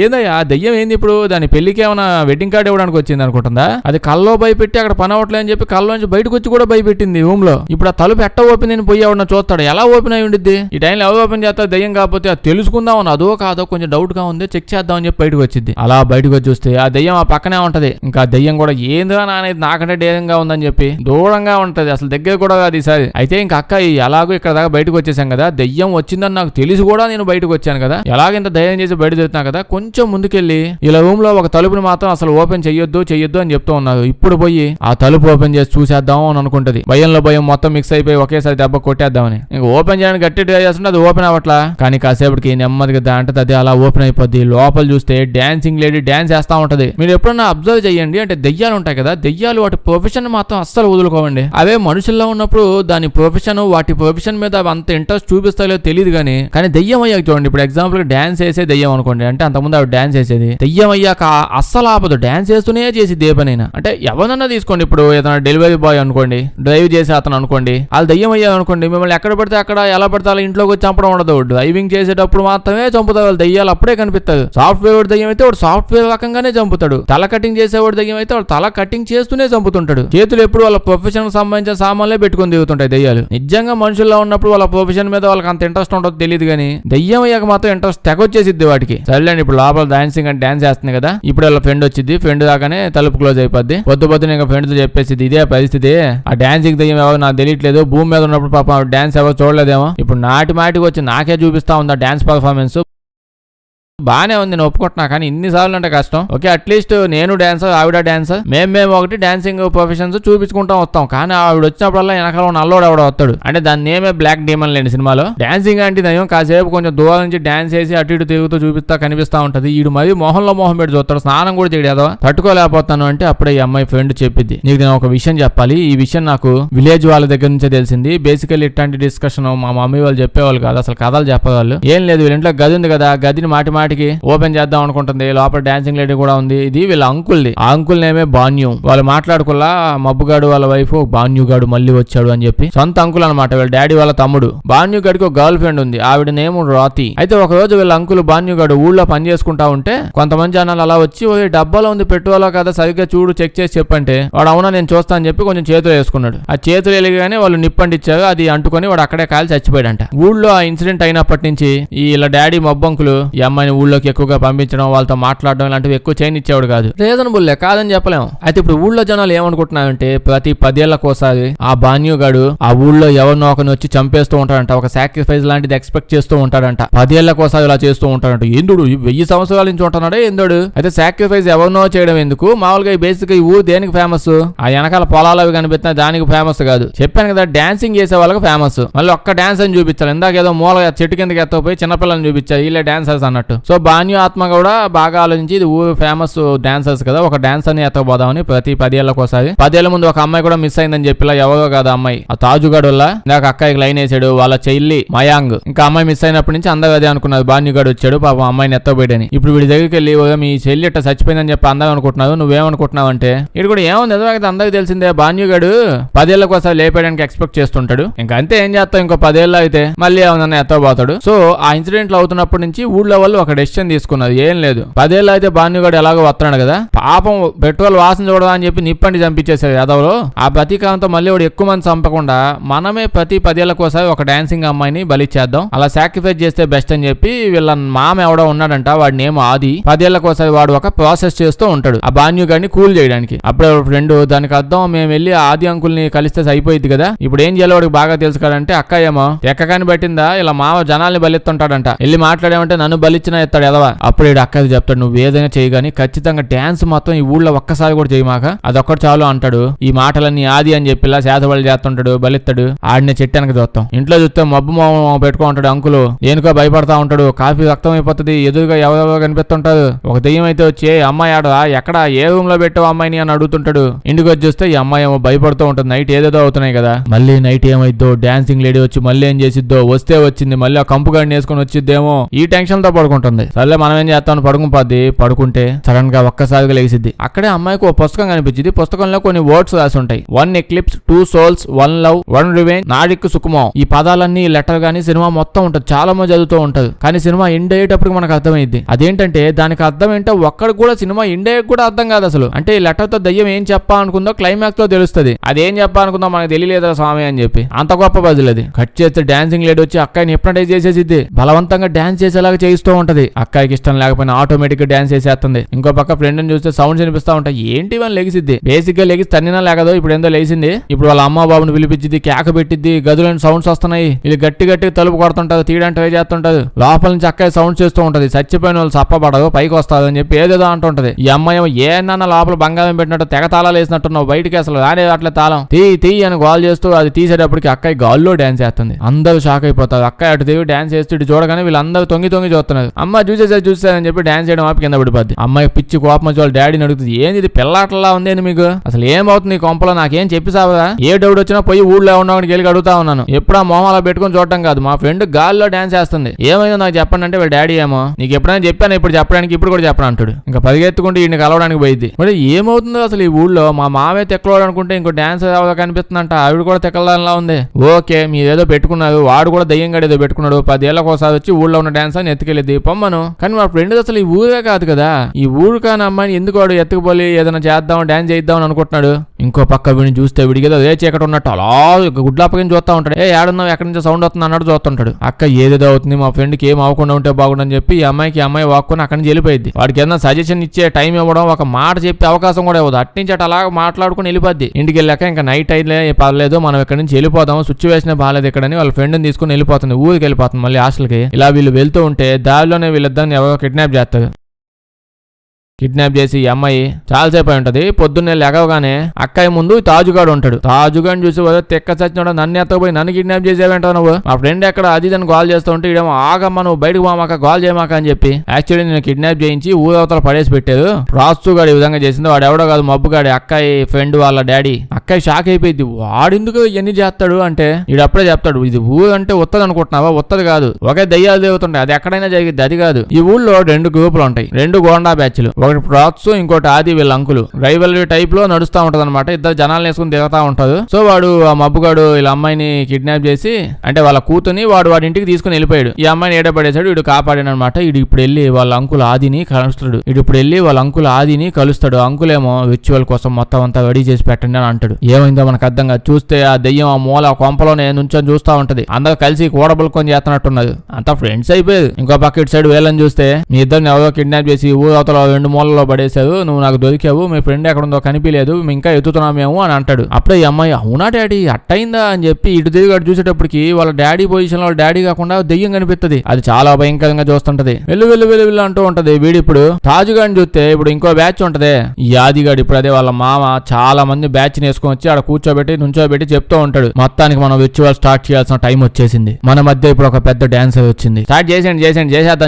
ఏదయ్యా దయ్యం ఏంది ఇప్పుడు, దాని పెళ్లికి ఏమైనా వెడ్డింగ్ కార్డ్ ఇవ్వడానికి వచ్చింది అనుకుంటుందా, అది కల్లో భయపెట్టి అక్కడ పని అవ్వట్లే అని చెప్పి కల్లో నుంచి బయటకు వచ్చి కూడా భయపెట్టింది రూమ్ లో. ఇప్పుడు ఆ తలుపు ఎట్ట ఓపెన్ అని పోయి ఎవడన్నా చూస్తాడు, ఎలా ఓపెన్ అయి ఉండిద్ది, ఈ టైంలో ఎవరు ఓపెన్ చేస్తారు దయ్యం కాకపోతే, అది తెలుసుకుందాం అని అదో కాదో కొంచెం డౌట్ గా ఉంది, చెక్ చేద్దాం అని చెప్పి బయటకు వచ్చింది. అలా బయటకు వచ్చి చూస్తే ఆ దయ్యం ఆ పక్కనే ఉంటది. ఇంకా దయ్యం కూడా ఏందో అనేది నాకంటే డేరంగా ఉందని చెప్పి దూరంగా ఉంటది, అసలు దగ్గర కూడా కాదు ఈసారి. అయితే ఇంకా అక్క ఎలాగో ఇక్కడ దాకా బయటకు వచ్చేసాం కదా, దయ్యం వచ్చిందని నాకు తెలిసి కూడా నేను బయటకు వచ్చాను కదా, ఎలాగింత ధైర్యం చేసి బయట తిరుగుతున్నా కదా, కొంచెం ముందుకెళ్ళి ఇలా రూమ్ లో ఒక తలుపుని మాత్రం అసలు ఓపెన్ చెయ్యొద్దు అని చెప్తూ ఉన్నారు. ఇప్పుడు పోయి ఆ తలుపు ఓపెన్ చేసి చూసేద్దాం అని అనుకుంటది. భయంలో భయం మొత్తం మిక్స్ అయిపోయి ఒకేసారి దెబ్బ కొట్టేద్దామని ఇంకా ఓపెన్ చేయడానికి గట్టి ట్రై చేస్తుంటే అది ఓపెన్ అవ్వట్లా. కానీ కాసేపటికి నెమ్మదిగా దాంట్లో అది అలా ఓపెన్ అయిపోద్ది. లోపల చూస్తే డాన్సింగ్ లేడీ డాన్స్ చేస్తా ఉంటది. మీరు ఎప్పుడన్నా అబ్జర్వ్ చేయండి, అంటే దెయ్యాలు ఉంటాయి కదా, దెయ్యాలు వాటి ప్రొఫెషన్ మాత్రం అస్సలు వదులుకోవండి. అవే మనుషుల్లో ఉన్నప్పుడు దాని ప్రొఫెషన్ వాటి ప్రొఫెషన్ మీద అంత ఇంట్రెస్ట్ చూపిస్తాయో తెలియదు కానీ దెయ్యం అయ్యాక చూడండి, ఇప్పుడు ఎగ్జాంపుల్ డాన్స్ చేసే దెయ్యం అనుకోండి, అంటే అంతకుముందు ఆవిడ డాన్స్ చేసేది, దెయ్యం అయ్యాక అస్సలు ఆపదు, డాన్స్ చేస్తూనే చేసి దేపనైనా. అంటే ఎవరన్నా తీసుకోండి, ఇప్పుడు ఏదైనా డెలివరీ బాయ్ అనుకోండి, డ్రైవ్ చేసే అతను అనుకోండి, వాళ్ళు దెయ్యం అయ్యారు అనుకోండి, మిమ్మల్ని ఎక్కడ పడితే అక్కడ ఎలా పడితే అలా ఇంట్లోకి వచ్చి చంపడం ఉండదు, డ్రైవింగ్ చేసేటప్పుడు మాత్రమే చంపుతారు వాళ్ళు, దెయ్యాలు అప్పుడే కనిపిస్తారు. సాఫ్ట్వేర్ దెయ్యం అయితే వాడు సాఫ్ట్వేర్ రకంగానే చంపుతాడు, తల కటింగ్ చేసేవాడు దెయ్యం అయితే వాడు తల కటింగ్ చేస్తూనే చంపుతుంటాడు. చేతులు ఎప్పుడు వాళ్ళ ప్రొఫెషన్ సంబంధించిన సామాన్లే పెట్టుకుని దిగుతుంటాయి దెయ్యాలు. నిజంగా మనుషుల్లో ఉన్నప్పుడు వాళ్ళ ప్రొఫెషన్ మీద వాళ్ళకి అంత ఇంట్రెస్ట్ ఉండదు తెలియదు, కానీ దెయ్యం అయ్యాక మాత్రం ఇంట్రెస్ట్ తెగొచ్చేసిద్ది వాటికి. సరేలేండి, ఇప్పుడు లోపల డాన్సింగ్ అంటే డాన్స్ చేస్తుంది కదా, ఇప్పుడు వాళ్ళ ఫ్రెండ్ వచ్చింది, ఫ్రెండ్ దాకానే తలుపు క్లోజ్ అయిపోద్ది. పొద్దున ఇంకా ఫ్రెండ్ తో చెప్పేసింది ఇదే పరిస్థితి, ఆ డాన్సింగ్ దెయ్యం ఎవరు నాకు తెలియట్లేదు, భూమి మీద ఉన్నప్పుడు పాప డాన్స్ ఎవరు చూడలేదేమో, ఇప్పుడు మాటికి వచ్చి నాకే చూపిస్తా ఉందా డాన్స్ పర్ఫార్మెన్స్, బానే ఉంది నేను ఒప్పుకుంటున్నా, కానీ ఇన్నిసార్లు అంటే కష్టం. ఓకే, అట్లీస్ట్ నేను డాన్సర్ ఆవిడ డాన్సర్, మేము ఒకటి డాన్సింగ్ ప్రొఫెషన్స్ చూపించుకుంటాం వస్తాం, కానీ ఆవిడ వచ్చినప్పుడల్లా వెనకాల నల్లోడు ఎవడ వస్తాడు, అంటే దాని నేమే బ్లాక్ డీమన్ లేండి సినిమాలో. డాన్సింగ్ అంటే దయ్యం కాసేపు కొంచెం దూరం నుంచి డాన్స్ చేసి అటు ఇటు తిరుగుతూ చూపిస్తా కనిపిస్తా ఉంటది. ఈడు మరి మొహంలో మొహం పెట్టి చూస్తాడు, స్నానం కూడా చేయడేదో తట్టుకోలేకపోతాను అంటే అప్పుడే ఈ అమ్మాయి ఫ్రెండ్ చెప్పింది, నీకు నేను ఒక విషయం చెప్పాలి, ఈ విషయం నాకు విలేజ్ వాళ్ళ దగ్గర నుంచే తెలిసింది. బేసికల్లీ ఇట్లాంటి డిస్కషన్ మా మమ్మీ వాళ్ళు చెప్పేవాళ్ళు కాదు, అసలు కథలు చెప్పేవాళ్ళు ఏం లేదు. వీళ్ళ ఇంట్లో గది ఉంది కదా, గదిని మాటికి ఓపెన్ చేద్దాం అనుకుంటుంది, లోపల డాన్సింగ్ లేడీ కూడా ఉంది. ఇది వీళ్ళ అంకుల్ది, ఆ అంకుల్ నేమే బాన్యూ. వాళ్ళు మాట్లాడుకుల్లా మబ్బుగాడు వాళ్ళ వైఫ్ బాన్యూగాడు మళ్ళీ వచ్చాడు అని చెప్పి, సొంత అంకుల్ అనమాట వీళ్ళ డాడీ వాళ్ళ తమ్ముడు. బాన్యూగాడికి ఒక గర్ల్ ఫ్రెండ్ ఉంది, ఆవిడ నేమ్ రాతి. అయితే ఒక రోజు వీళ్ళ అంకుల్ బాన్యూగాడు ఊళ్ళో పని చేసుకుంటా ఉంటే కొంతమంది జనాలు అలా వచ్చి డబ్బాలో ఉంది పెట్రోలో కదా సరిగ్గా చూడు చెక్ చేసి చెప్పంటే వాడు అవునా నేను చూస్తా అని చెప్పి కొంచెం చేతులు వేసుకున్నాడు. ఆ చేతులు వెలిగానే వాళ్ళు నిప్పండిచ్చారు, అది అంటుకొని వాడు అక్కడే కాలి చచ్చిపోయాడంట. ఊళ్ళో ఆ ఇన్సిడెంట్ అయినప్పటి నుంచి ఈ ఇలా డాడీ మబ్బంకులు ఈ అమ్మాయిని ఊళ్ళోకి ఎక్కువగా పంపించడం, వాళ్ళతో మాట్లాడడం ఇలాంటివి ఎక్కువ చేయనిచ్చేవాడు కాదు. రీజనబుల్లే, కాదని చెప్పలేము. అయితే ఇప్పుడు ఊళ్ళో జనాలు ఏమనుకుంటున్నారంటే ప్రతి 10 ఏళ్లకోసారి ఆ బాన్యుగాడు ఆ ఊళ్ళో ఎవరినో ఒకరిని వచ్చి చంపేస్తూ ఉంటాడంట, ఒక సాక్రిఫైస్ లాంటిది ఎక్స్పెక్ట్ చేస్తూ ఉంటాడంట. 10 ఏళ్లకోసారి ఇలా చేస్తూ ఉంటాడంట. ఎందుడు 1000 సంవత్సరాల నుంచి ఉంటున్నాడే ఎందుడు? అయితే సాక్రిఫైస్ ఎవరినో చేయడం ఎందుకు? మామూలుగా బేసిక్ ఈ ఊరు దేనికి ఫేమస్? ఆ వెనకాల పొలాలు అవి కనిపిస్తున్నా దానికి ఫేమస్ కాదు. చెప్పాను కదా, డాన్సింగ్ చేసే వాళ్ళకి ఫేమస్. మళ్ళీ ఒక్క డాన్స్ అని చూపించాలి. ఇందాక ఏదో మూల చెట్టు కిందకి ఎత్తపోయి చిన్నపిల్లల్ని చూపించాలి, వీళ్ళే డాన్సర్స్ అన్నట్టు. సో బాన్యు ఆత్మ కూడా బాగా ఆలోచించి ఇది ఊరు ఫేమస్ డాన్సర్స్ కదా, ఒక డాన్స్ అని ఎత్తపోదామని ప్రతి 10 ఏళ్లకోసారి. 10 ఏళ్ల ముందు ఒక అమ్మాయి కూడా మిస్ అయిందని చెప్పిలా, ఎవరో కాదు అమ్మాయి, ఆ తాజుగాడు వల్ల ఇందాక అక్కాయికి లైన్ వేసాడు, వాళ్ళ చెల్లి మయాంగ్. ఇంకా అమ్మాయి మిస్ అయినప్పటి నుంచి అందరూ అదే అనుకున్నారు, బాన్యుగాడు వచ్చాడు పాపం అమ్మాయిని ఎత్తపోయాడని. ఇప్పుడు వీడి దగ్గరికి వెళ్ళి మీ చెల్లి ఇట్లా చచ్చిపోయిందని చెప్పి అందరూ అనుకుంటున్నారు, నువ్వేమనుకుంటున్నావు అంటే ఇటు కూడా ఏముంది ఎదురైతే అందరికి తెలిసిందే, బాన్యుగాడు 10 ఏళ్లకోసారి లేపేయడానికి ఎక్స్పెక్ట్ చేస్తుంటాడు. ఇంకా అంతే, ఏం చేస్తావు, ఇంకో 10 ఏళ్ళు అయితే మళ్ళీ ఏమన్నా ఎత్తపోతాడు. సో ఆ ఇన్సిడెంట్లు అవుతున్నప్పటి నుంచి ఊళ్ళో వాళ్ళు ఒక డెసిషన్ తీసుకున్నారు, ఏం లేదు 10 ఏళ్ళు అయితే బాన్యుగాడు ఎలాగో వస్తున్నాడు కదా, పాపం పెట్రోల్ వాసన చూడదా అని చెప్పి నిప్పండి చంపించేశారు యాదవ్లో. ఆ ప్రతీకారంతో మళ్ళీ వాడు ఎక్కువ మంది చంపకుండా మనమే ప్రతి 10 ఏళ్లకోసారి ఒక డాన్సింగ్ అమ్మాయిని బలిచ్చేద్దాం, అలా సాక్రిఫైస్ చేస్తే బెస్ట్ అని చెప్పి వీళ్ళ మామ ఎవడో ఉన్నాడంట, వాడిని ఏమో ఆది. 10 ఏళ్లకోసారి వాడు ఒక ప్రాసెస్ చేస్తూ ఉంటాడు ఆ బాన్యుగాడిని కూల్ చేయడానికి. అప్పుడే ఫ్రెండ్ దానికి అర్థం మేము వెళ్ళి ఆది అంకుల్ని కలిస్తే అయిపోయింది కదా, ఇప్పుడు ఏం చేయాలి వాడికి బాగా తెలుసు కదంటే, అక్క ఏమో ఎక్కగాని పట్టిందా ఇలా మామ జనాల్ని బలిస్తుంటాడంట, వెళ్ళి మాట్లాడామంటే నన్ను బలిచ్చినా ఎత్తాడు ఎదవా. అప్పుడు అక్కది చెప్తాడు, నువ్వు ఏదైనా చేయగాని ఖచ్చితంగా డాన్స్ మాత్రం ఈ ఊళ్ళో ఒక్కసారి కూడా చేయమాక, అదొక్కటి చాలు అంటాడు. ఈ మాటలన్నీ ఆది అని చెప్పిలా శాతబలి చేస్తుంటాడు, బలిస్తాడు. ఆడినే చెట్టానికి చూస్తాం, ఇంట్లో చూస్తే మబ్బు మామ పెట్టుకుంటాడు అంకులు, దేనికో భయపడతా ఉంటాడు, కాఫీ రక్తం అయిపోతుంది, ఎదురుగా ఎవరెవరో కనిపిస్తుంటారు. ఒక దెయ్యం అయితే వచ్చి అమ్మాయి ఆడదా ఎక్కడ ఏ రూమ్ లో పెట్టావు అమ్మాయిని అని అడుగుతుంటాడు. ఇంటికి వచ్చి చూస్తే ఈ అమ్మాయి ఏమో భయపడుతూ ఉంటుంది, నైట్ ఏదేదో అవుతున్నాయి కదా, మళ్ళీ నైట్ ఏమైద్దో, డాన్సింగ్ లేడీ వచ్చి మళ్ళీ ఏం చేసిద్దో, వస్తే వచ్చింది మళ్ళీ ఆ కంపు గాడిని వేసుకుని వచ్చిద్దేమో, ఈ టెన్షన్ తో పడుకుంటుంది. సర్లే మనం ఏం చేస్తామని పడుకుపోద్ది. పడుకుంటే సడన్ గా ఒక్కసారిగా లేచిద్ది. అక్కడే అమ్మాయికి ఒక పుస్తకం కనిపించింది. పుస్తకంలో కొన్ని వర్డ్స్ రాసి ఉంటాయి, 1 ఎక్లిప్స్, 2 సోల్స్, 1 లవ్, 1 రివెంజ్, నాడిక్ సుకుమో. ఈ పదాలన్నీ లెటర్ గానీ సినిమా మొత్తం ఉంటుంది, చాలా మంది చదువుతూ ఉంటారు. కానీ సినిమా ఎండ్ అయ్యేటప్పుడు మనకు అర్థమైంది. అదేంటంటే దానికి అర్థం ఏంటో ఒక్కడికి కూడా సినిమా ఎండ్ అయ్యే కూడా అర్థం కాదు అసలు. అంటే ఈ లెటర్ తో దయ్యం ఏం చెప్పాలనుకుందో క్లైమాక్స్ లో తెలుస్తుంది. అదేం చెప్పాలనుకుందో మనకు తెలియలేదా స్వామి అని చెప్పి, అంత గొప్ప బదులు అది. కట్ చేస్తే డాన్సింగ్ లేడీ వచ్చి అక్కాయిని హిప్నటైజ్ చేసేసిద్ది, బలవంతంగా డాన్స్ చేసేలాగా చేయిస్తూ ఉంటది. అక్కాయికి ఇష్టం లేకపోయినా ఆటోమేటిక్ గా డాన్స్ చేసేస్తుంది. ఇంకో పక్క ఫ్రెండ్ ని చూస్తే సౌండ్స్ వినిపిస్తా ఉంటాయి, ఏంటి అని లెగిసిద్ది. బేసిక్ గా లెగిసి తన్నినా లేకదో ఇప్పుడు ఏందో లేచింది. ఇప్పుడు వాళ్ళ అమ్మ బాబుని పిలిపించింది, కేక పెట్టిద్ది, గదులోని సౌండ్స్ వస్తున్నాయి, వీళ్ళు గట్టి గట్టి తలుపు కొడుతుంటారు, తీయడానికి ట్రై చేస్తుంటారు. లోపల నుంచి అక్కాయి సౌండ్స్ చేస్తూ ఉంటది, చచ్చిపోయిన వాళ్ళు సప్పబడదు పైకి వస్తారు అని చెప్పి ఏదేదో అంటుంటది. ఈ అమ్మాయి ఏమన్నా లోపల బంగారం పెట్టినట్టు తెగ తాళాలు వేసినట్టున్నావు, బయటికి అసలు రానే అట్లా తాళం తీ అని గోల్ చేస్తూ అది తీసేటప్పటికి అక్కాయి గాల్లో డాన్స్ చేస్తుంది. అందరూ షాక్ అయిపోతారు. అక్కాయి అటు తిరిగి డాన్స్ చేస్తూ ఇటు చూడగానే వీళ్ళందరూ తొంగి చూస్తున్నారు. అమ్మ చూసేసారని చెప్పి డాన్స్ చేయడం ఆపి కింద పడిపోద్ది. అమ్మాయి పిచ్చి కోపం వచ్చి వాళ్ళ డాడీని అడుగుతుంది, ఏంది ఇది పిల్లాటలా ఉంది అని మీకు అసలు ఏమవుతుంది ఈ కొంపలో, నాకేం చెప్పి సావదా, ఏ డౌట్ వచ్చినా పోయి ఊళ్ళో ఉన్నామని గెలిగి అడుగుతా ఉన్నాను, ఎప్పుడు ఆ మొహంలో పెట్టుకుని చూడటం కాదు, మా ఫ్రెండ్ గాల్లో డాన్స్ చేస్తుంది, ఏమైందో నాకు చెప్పండి అంటే వాళ్ళ డాడీ ఏమో నీకు ఎప్పుడైనా చెప్పాను ఇప్పుడు చెప్పడానికి, ఇప్పుడు కూడా చెప్పను అంటాడు. ఇంకా పరిగెత్తుకుంటే ఈయన కలవడానికి పోయింది. మరి ఏమవుతుందో అసలు ఈ ఊళ్ళో, మా మామే తెక్కలోడు అనుకుంటే ఇంకో డాన్స్ కనిపిస్తుందంట, ఆవిడ కూడా తెక్కలలా ఉంది. ఓకే మీరేదో పెట్టుకున్నారు, వాడు కూడా దయ్యంగా ఏదో పెట్టుకున్నాడు, 10 ఏళ్లకోసారి వచ్చి ఊళ్ళో ఉన్న డాన్స్ అని ఎత్తుకెళ్ళింది పొమ్మను. కానీ మా ఫ్రెండ్ అసలు ఈ ఊరే కాదు కదా, ఈ ఊరు కాని అమ్మాయిని ఎందుకు వాడు ఎత్తుకుపోలి ఏదైనా చేద్దాం డాన్స్ చేద్దాం అని అనుకుంటున్నాడు. ఇంకో పక్క వీడిని చూస్తే వీడికి ఏదో ఏ చీకటి ఉన్నట్టు అలా గుడ్లాపకని చూస్తా ఉంటాడు, ఏడున్నావు ఎక్కడి నుంచి సౌండ్ వస్తుంది అన్నట్టు చూస్తుంటాడు. అక్క ఏదేదో అవుతుంది, మా ఫ్రెండ్కి ఏం అవ్వకుండా ఉంటే బాగుండని చెప్పి ఈ అమ్మాయి వాక్కుని అక్కడి నుంచి వెళ్ళిపోయింది. వాడికి ఏదైనా సజెషన్ ఇచ్చే టైం ఇవ్వడం, ఒక మాట చెప్పే అవకాశం కూడా ఇవ్వదు. అట్నుంచి అటు అలా మాట్లాడుకుని వెళ్ళిపోద్ది. ఇంటికి వెళ్ళాక ఇంకా నైట్ అయితే పర్లేదు మనం ఇక్కడ నుంచి వెళ్ళిపోదాం, సిచ్యువేషన్ బాగాలేదు ఇక్కడని వాళ్ళ ఫ్రెండ్ని తీసుకుని వెళ్ళిపోతుంది, ఊరికి వెళ్ళిపోతుంది మళ్ళీ హాస్టల్కి. ఇలా వీళ్ళు వెళ్తూ ఉంటే దారిలోనే వీళ్ళిద్దరిని ఎవరో కిడ్నాప్ చేస్తారు. కిడ్నాప్ చేసి ఈ అమ్మాయి చాలాసేపు అయి ఉంటది. పొద్దున్నే లెగవగానే అక్కాయి ముందు తాజుగాడు ఉంటాడు. తాజుగాడిని చూసి తెక్క చచ్చినాడు, నన్ను ఎత్తపోయి నన్ను కిడ్నాప్ చేసేవేంటావు నువ్వు, మా ఫ్రెండ్ ఎక్కడ అది అని కాల్ చేస్తూ ఉంటే ఇడేమో ఆగమ్మ నువ్వు బయటకు పోమాక కాల్ చేయమాక అని చెప్పి యాక్చువల్లీ నేను కిడ్నాప్ చేయించి ఊరవతల పడేసి పెట్టారు. రాస్తుగాడు ఈ విధంగా చేసింది, వాడు ఎవడో కాదు మబ్బుగాడి అక్కాయి ఫ్రెండ్ వాళ్ళ డాడీ. అక్కాయి షాక్ అయిపోయింది, వాడెందుకు ఇవన్నీ చేస్తాడు అంటే వీడు అప్పుడే చెప్తాడు, ఇది ఊరు అంటే ఉత్తది అనుకుంటున్నావా, ఉత్తది కాదు, ఒకే దయ్యాలు తిరుగుతుంటాయి, అది ఎక్కడైనా జరిగింది అది కాదు. ఈ ఊళ్ళో 2 గ్రూపులు ఉంటాయి, 2 గోండా బ్యాచ్లు. ఒకటి ప్రాత్స్ ఇంకోటి ఆది వీళ్ళ అంకులు రైవల్ టైప్ లో నడుస్తా ఉంటది అనమాట. ఇద్దరు జనాలు వేసుకుని దిగుతా ఉంటారు. సో వాడు ఆ మబ్బుగాడు వీళ్ళ అమ్మాయిని కిడ్నాప్ చేసి అంటే వాళ్ళ కూతుని వాడి ఇంటికి తీసుకుని వెళ్ళిపోయాడు. ఈ అమ్మాయిని ఏడపడేశాడు. వీడు కాపాడాడు అనమాట. వీడు ఇప్పుడు వెళ్ళి వాళ్ళ అంకుల్ ఆదిని కలుస్తాడు. అంకులేమో రిచువల్ కోసం మొత్తం అంతా రెడీ చేసి పెట్టండి అని అంటాడు. ఏమైందో మనకు అర్థంగా చూస్తే ఆ దెయ్యం ఆ మూల కొంపలోనే నుంచొని చూస్తా ఉంటది. అందరూ కలిసి కూడబుల్కొని చేస్తున్నట్టున్నది. అంతా ఫ్రెండ్స్ అయిపోయారు. ఇంకో పక్క ఇటు సైడ్ వేలని చూస్తే మీ ఇద్దరిని ఎవరో కిడ్నాప్ చేసి ఊరు అవతల 2 మూలలో పడేశారు. నువ్వు నాకు దొరికావు. మీ ఫ్రెండ్ ఎక్కడుందో కనిపించలేదు. ఇంకా ఎత్తుతున్నాం మేము అని అంటాడు. అప్పుడే ఈ అమ్మాయి అవునా డాడీ అట్టయిందా అని చెప్పి ఇటు తిరిగి అటు చూసేటప్పటికి వాళ్ళ డాడీ పొజిషన్ లో డాడీ కాకుండా దెయ్యం కనిపిస్తుంది. అది చాలా భయంకరంగా చూస్తుంటది. వెళ్ళు అంటూ ఉంటది. వీడు ఇప్పుడు తాజుగాడిని చూస్తే ఇప్పుడు ఇంకో బ్యాచ్ ఉంటది. ఈ ఆదిగాడు ఇప్పుడు అదే వాళ్ళ మామ చాలా మంది బ్యాచ్ వేసుకొని వచ్చి ఆడ నుంచోబెట్టి చెప్తూ ఉంటాడు. మొత్తానికి మనం రిచువల్ స్టార్ట్ చేయాల్సిన టైం వచ్చేసింది. మన మధ్య ఇప్పుడు ఒక పెద్ద డాన్సర్ వచ్చింది. స్టార్ట్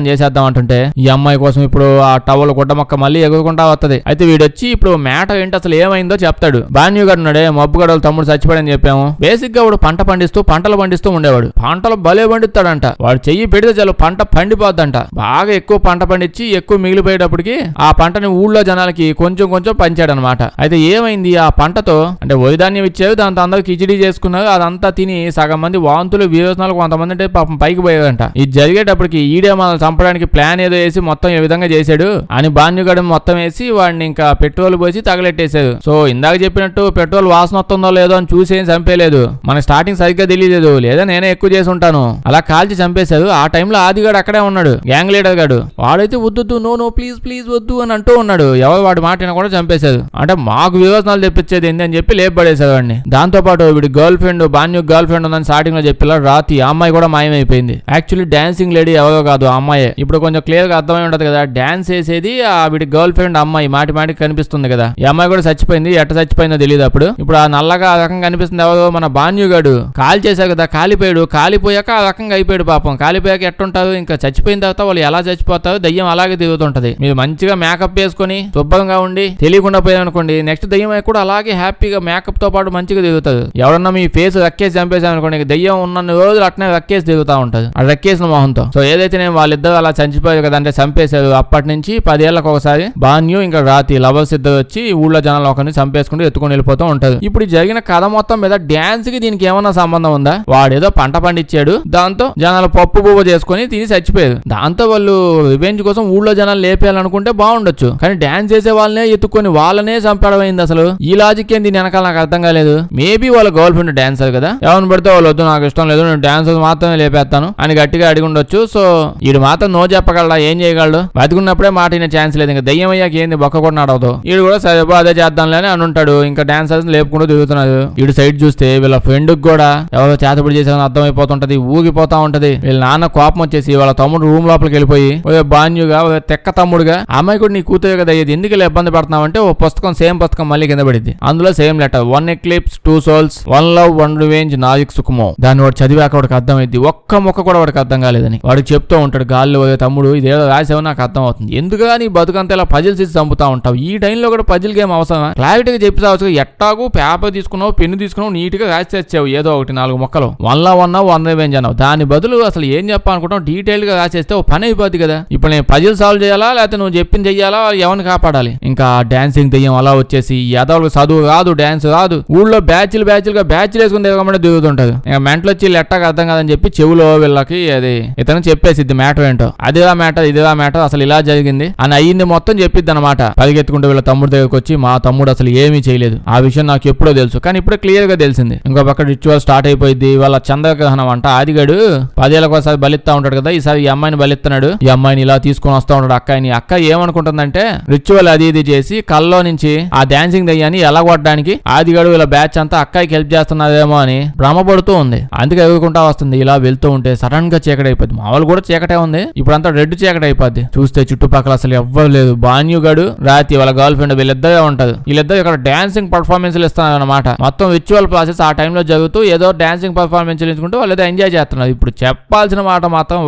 చేసేద్దాం అంటుంటే ఈ అమ్మాయి కోసం ఇప్పుడు ఆ టవల్ గుడ్డ మొక్క మళ్ళీ ఎగురుకుంటా వస్తది. అయితే వీడొచ్చి ఇప్పుడు మ్యాటర్ ఏంటి అసలు ఏమైందో చెప్తాడు. బాన్యుగాడు ఉన్నాడే మబ్బుగడ తమ్ముడు చచ్చిపోయాడని చెప్పాము. బేసిక్ గా వాడు పంటలు పండిస్తూ ఉండేవాడు. పంటలు భలే పండిస్తాడంట. వాడు చెయ్యి పెడితే చాలు పంట పండిపోద్దంట. బాగా ఎక్కువ పంట పండించి ఎక్కువ మిగిలిపోయేటప్పటికి ఆ పంటని ఊళ్ళో జనాలకి కొంచెం పంచాడనమాట. అయితే ఏమైంది ఆ పంటతో అంటే వైధాన్యం ఇచ్చేవి దాంతో అందరూ కిచిడీ చేసుకున్నారు. అదంతా తిని సగం మంది వాంతులు విరోచనాలు కొంతమంది అంటే పాపం పైకి పోయేదంట. ఇది జరిగేటప్పటికి ఈడే మనల్ని చంపడానికి ప్లాన్ ఏదో వేసి మొత్తం ఏ విధంగా చేశాడు అని బాన్యుగడం మొత్తం వేసి వాడిని ఇంకా పెట్రోల్ పోసి తగలెట్టేశాడు. సో ఇందాక చెప్పినట్టు పెట్రోల్ వాసన వస్తుందో లేదో అని చూసి ఏం చంపేయలేదు. మనకి స్టార్టింగ్ సరిగ్గా తెలియలేదు. లేదా నేనే ఎక్కువ చేసి ఉంటాను. అలా కాల్చి చంపేశారు. ఆ టైంలో ఆదిగాడు అక్కడే ఉన్నాడు. గ్యాంగ్ లీడర్ గాడు. వాడైతే వద్దు నో ప్లీజ్ వద్దు అని అంటూ ఉన్నాడు. ఎవరు వాడి మాట కూడా చంపేశారు. అంటే మాకు విరోచనాలు తెప్పించేది ఏంది అని చెప్పి లేపబడేశారు వాడిని. దాంతో పాటు వీడి గర్ల్ ఫ్రెండ్ బాన్యు గర్ల్ ఫ్రెండ్ ఉందని స్టార్టింగ్ లో చెప్పిలా రాతి ఆ అమ్మాయి కూడా మాయమైపోయింది. యాక్చువల్లీ డాన్సింగ్ లేడీ ఎవరో కాదు ఆ అమ్మాయి. ఇప్పుడు కొంచెం క్లియర్ గా అర్థమై ఉంటది కదా. డాన్స్ వేసేది ఆ వీడి గర్ల్ ఫ్రెండ్ అమ్మాయి మాటికి కనిపిస్తుంది కదా. ఈ అమ్మాయి కూడా చచ్చిపోయింది. ఎట్ట చచ్చిపోయిందో తెలియదు. అప్పుడు ఇప్పుడు ఆ నల్లగా ఆ రకంగా కనిపిస్తుంది ఎవరో మన బాన్యుగాడు. కాల్ చేశారు కదా కాలిపోయాక ఆ రకంగా అయిపోయాడు పాపం. కాలిపోయాక ఎట్టుంటారు ఇంకా చచ్చిపోయిన తర్వాత వాళ్ళు ఎలా చచ్చిపోతారు దయ్యం అలాగే తిరుగుతుంటది. మీరు మంచిగా మేకప్ వేసుకుని శుభ్రంగా ఉండి తెలియకుండా పోయారనుకోండి నెక్స్ట్ దయ్యం కూడా అలాగే హ్యాపీగా మేకప్ తో పాటు మంచిగా తిరుగుతుంది. ఎవరన్నా మీ ఫేస్ రక్కేసి చంపేసామనుకోండి దయ్యం ఉన్న రోజులు అట్నే రక్కేసి తిరుగుతూ ఉంటది. ఆ రక్కేసిన మొహంతో. సో ఏదైతే నేను వాళ్ళిద్దరు అలా చచ్చిపోయారు కదా అంటే చంపేశారు. అప్పటి నుంచి 10 ఏళ్లకు ఒకసారి బాన్యు ఇంకా రాతి లవర్స్ ఇద్దరు వచ్చి ఊళ్ళో జనాలు ఒకరిని చంపేసుకుంటూ ఎత్తుకొని వెళ్ళిపోతూ ఉంటది. ఇప్పుడు జరిగిన కథ మొత్తం మీద డాన్స్ కి దీనికి ఏమన్నా సంబంధం ఉందా? వాడేదో పంట పండించాడు. దాంతో జనాలు పప్పు పువ్వు చేసుకుని తిని చచ్చిపోయారు. దాంతో వాళ్ళు రివెంజ్ కోసం ఊళ్ళో జనాలు లేపేయాలనుకుంటే బాగుండొచ్చు. కానీ డాన్స్ చేసే వాళ్ళనే ఎత్తుకొని వాళ్ళనే చంపడమైంది. అసలు ఈ లాజిక్ ఏంది వెనకాల నాకు అర్థం కాలేదు. మేబీ వాళ్ళ గర్ల్ ఫ్రెండ్ డాన్సర్ కదా. ఎవరిని పడితే వాళ్ళు వద్దు నాకు ఇష్టం లేదు నేను డాన్సర్ మాత్రమే లేపేస్తాను అని గట్టిగా అడిగి ఉండొచ్చు. సో వీడు మాత్రం నో చెప్పగలడా? ఏం చేయగలడు? బతికున్నప్పుడే మాట అయిన ఛాన్స్ లేదు. ఇంకా దయ్యం అయ్యాక ఏంది బొక్క కూడా నడవదు. వీడు కూడా సరే అదే చేద్దాంలే అని ఉంటాడు. ఇంకా డాన్సర్స్ లేపుకుంటూ తిరుగుతున్నాడు. వీడు సైడ్ చూస్తే వీళ్ళ ఫ్రెండ్ కూడా ఎవరో చేతబడి చేసేదని అర్థమైపోతుంటది. ఊగిపోతా ఉంటది. వీళ్ళ నాన్న కోపం వచ్చేసి వాళ్ళ తమ్ముడు రూమ్ లోపలికి వెళ్ళిపోయి బాన్యుగా తెక్క తమ్ముడుగా అమ్మాయి కూడా నీ కూతురు కదా ఇది ఎందుకు ఇలా ఇబ్బంది పడుతున్నావు అంటే ఓ పుస్తకం సేమ్ పుస్తకం మళ్ళీ కింద పడింది. అందులో same letter 1 eclipse 2 souls 1 love 1 revenge నాజిక్ సుఖమో. దాన్ని వాడు చదివాక వాడికి అర్థమైంది. ఒక్క మొక్క కూడా వాడికి అర్థం కాలేదని వాడికి చెప్తూ ఉంటాడు. గాల్లో తమ్ముడు ఇదేదో రాసేవో నాకు అర్థం అవుతుంది. ఎందుకుగా నీ బతుకంతా ఇలా పజిల్స్ ఇచ్చి చంపుతా ఉంటావు. ఈ టైంలో కూడా పజిల్ గేమ్ అవసరమా? క్లారిటీగా చెప్పి రావచ్చు. ఎట్టాగు పేపర్ తీసుకున్నావు పెన్ను తీసుకున్నావు నీట్ గా రాసి తెచ్చావు ఏదో ఒకటి 4 మొక్కలు 1 లవ్ అన్నావు 1 రివెంజ్ అన్నావు. దాని బదులు అసలు ఏం చెప్పాలనుకుంటావు డీటెయిల్ గా రాసేస్తే ఓ పని అయిపోద్ది కదా. ఇప్పుడు నేను పజిల్ సాల్వ్ చేయాలా లేకపోతే నువ్వు చెప్పింది చెయ్యాలా ఎవరిని కాపాడాలి? ఇంకా డాన్సింగ్ దెయ్యం అలా వచ్చేసి ఎదవలకు చదువు రాదు డాన్స్ రాదు. ఊళ్ళో బ్యాచ్లు వేసుకుని దిగమంటే దిగుతుంటది. ఇంకా మెంటలు వచ్చి లెట్టగా అర్థం కాదని చెప్పి చెవులో వీళ్ళకి అది ఇతను చెప్పేసిద్ది మ్యాటర్ ఏంటో. ఇదిరా మ్యాటర్ అసలు ఇలా జరిగింది అని అయ్యింది మొత్తం చెప్పిద్ది అనమాట. పరిగెత్తుకుంటూ వీళ్ళ తమ్ముడు దగ్గరకు వచ్చి మా తమ్ముడు అసలు ఏమీ చేయలేదు ఆ విషయం నాకు ఎప్పుడో తెలుసు కానీ ఇప్పుడే క్లియర్ గా తెలిసింది. ఇంకో పక్క రిచువల్ స్టార్ట్ అయిపోయింది. వాళ్ళ చంద్రగ్రహణం అంట. ఆదిగాడు 10 ఏళ్ళకి ఒకసారి బలిస్తా ఉంటాడు కదా. ఈసారి ఈ అమ్మాయిని బలిస్తున్నాడు. ఈ అమ్మాయిని ఇలా తీసుకొని వస్తా ఉంటాడు అక్కాయిని. అక్క ఏమనుకుంటుందంటే రిచువల్ అది ఇది చేసి కల్లో నుంచి ఆ డాన్సింగ్ దయ్యాన్ని ఎలా కొట్టడానికి ఆదిగాడు వీళ్ళ బ్యాచ్ అంతా అక్కాయికి హెల్ప్ చేస్తున్నారేమో అని భ్రమపడుతూ ఉంది. అందుకే ఎగురుకుంటా వస్తుంది. ఇలా వెళ్తూ ఉంటే సడన్ గా చీకటి అయిపోద్ది. మామూలు కూడా చీకటే ఉంది. ఇప్పుడంతా రెడ్ చీకటి అయిపోద్ది. చూస్తే చుట్టుపక్కల అసలు ఎవ్వరు లేదు. బాన్యుగాడు రాతి వాళ్ళ గర్ల్ ఫ్రెండ్ వీళ్ళిద్దరే ఉంటది. వీళ్ళిద్దరు ఇక్కడ డాన్సింగ్ పర్ఫార్మెన్స్ ఇస్తున్నారు అనమాట. మొత్తం రిచువల్ ప్రాసెస్ ఆ టైంలో జరుగుతూ ఏదో డాన్సింగ్ పర్ఫార్మెన్స్ ఇచ్చుకుంటూ వాళ్ళు ఏదో ఎంజాయ్ చేస్తున్నారు. ఇప్పుడు చెప్పాల్సిన మాట మాత్రం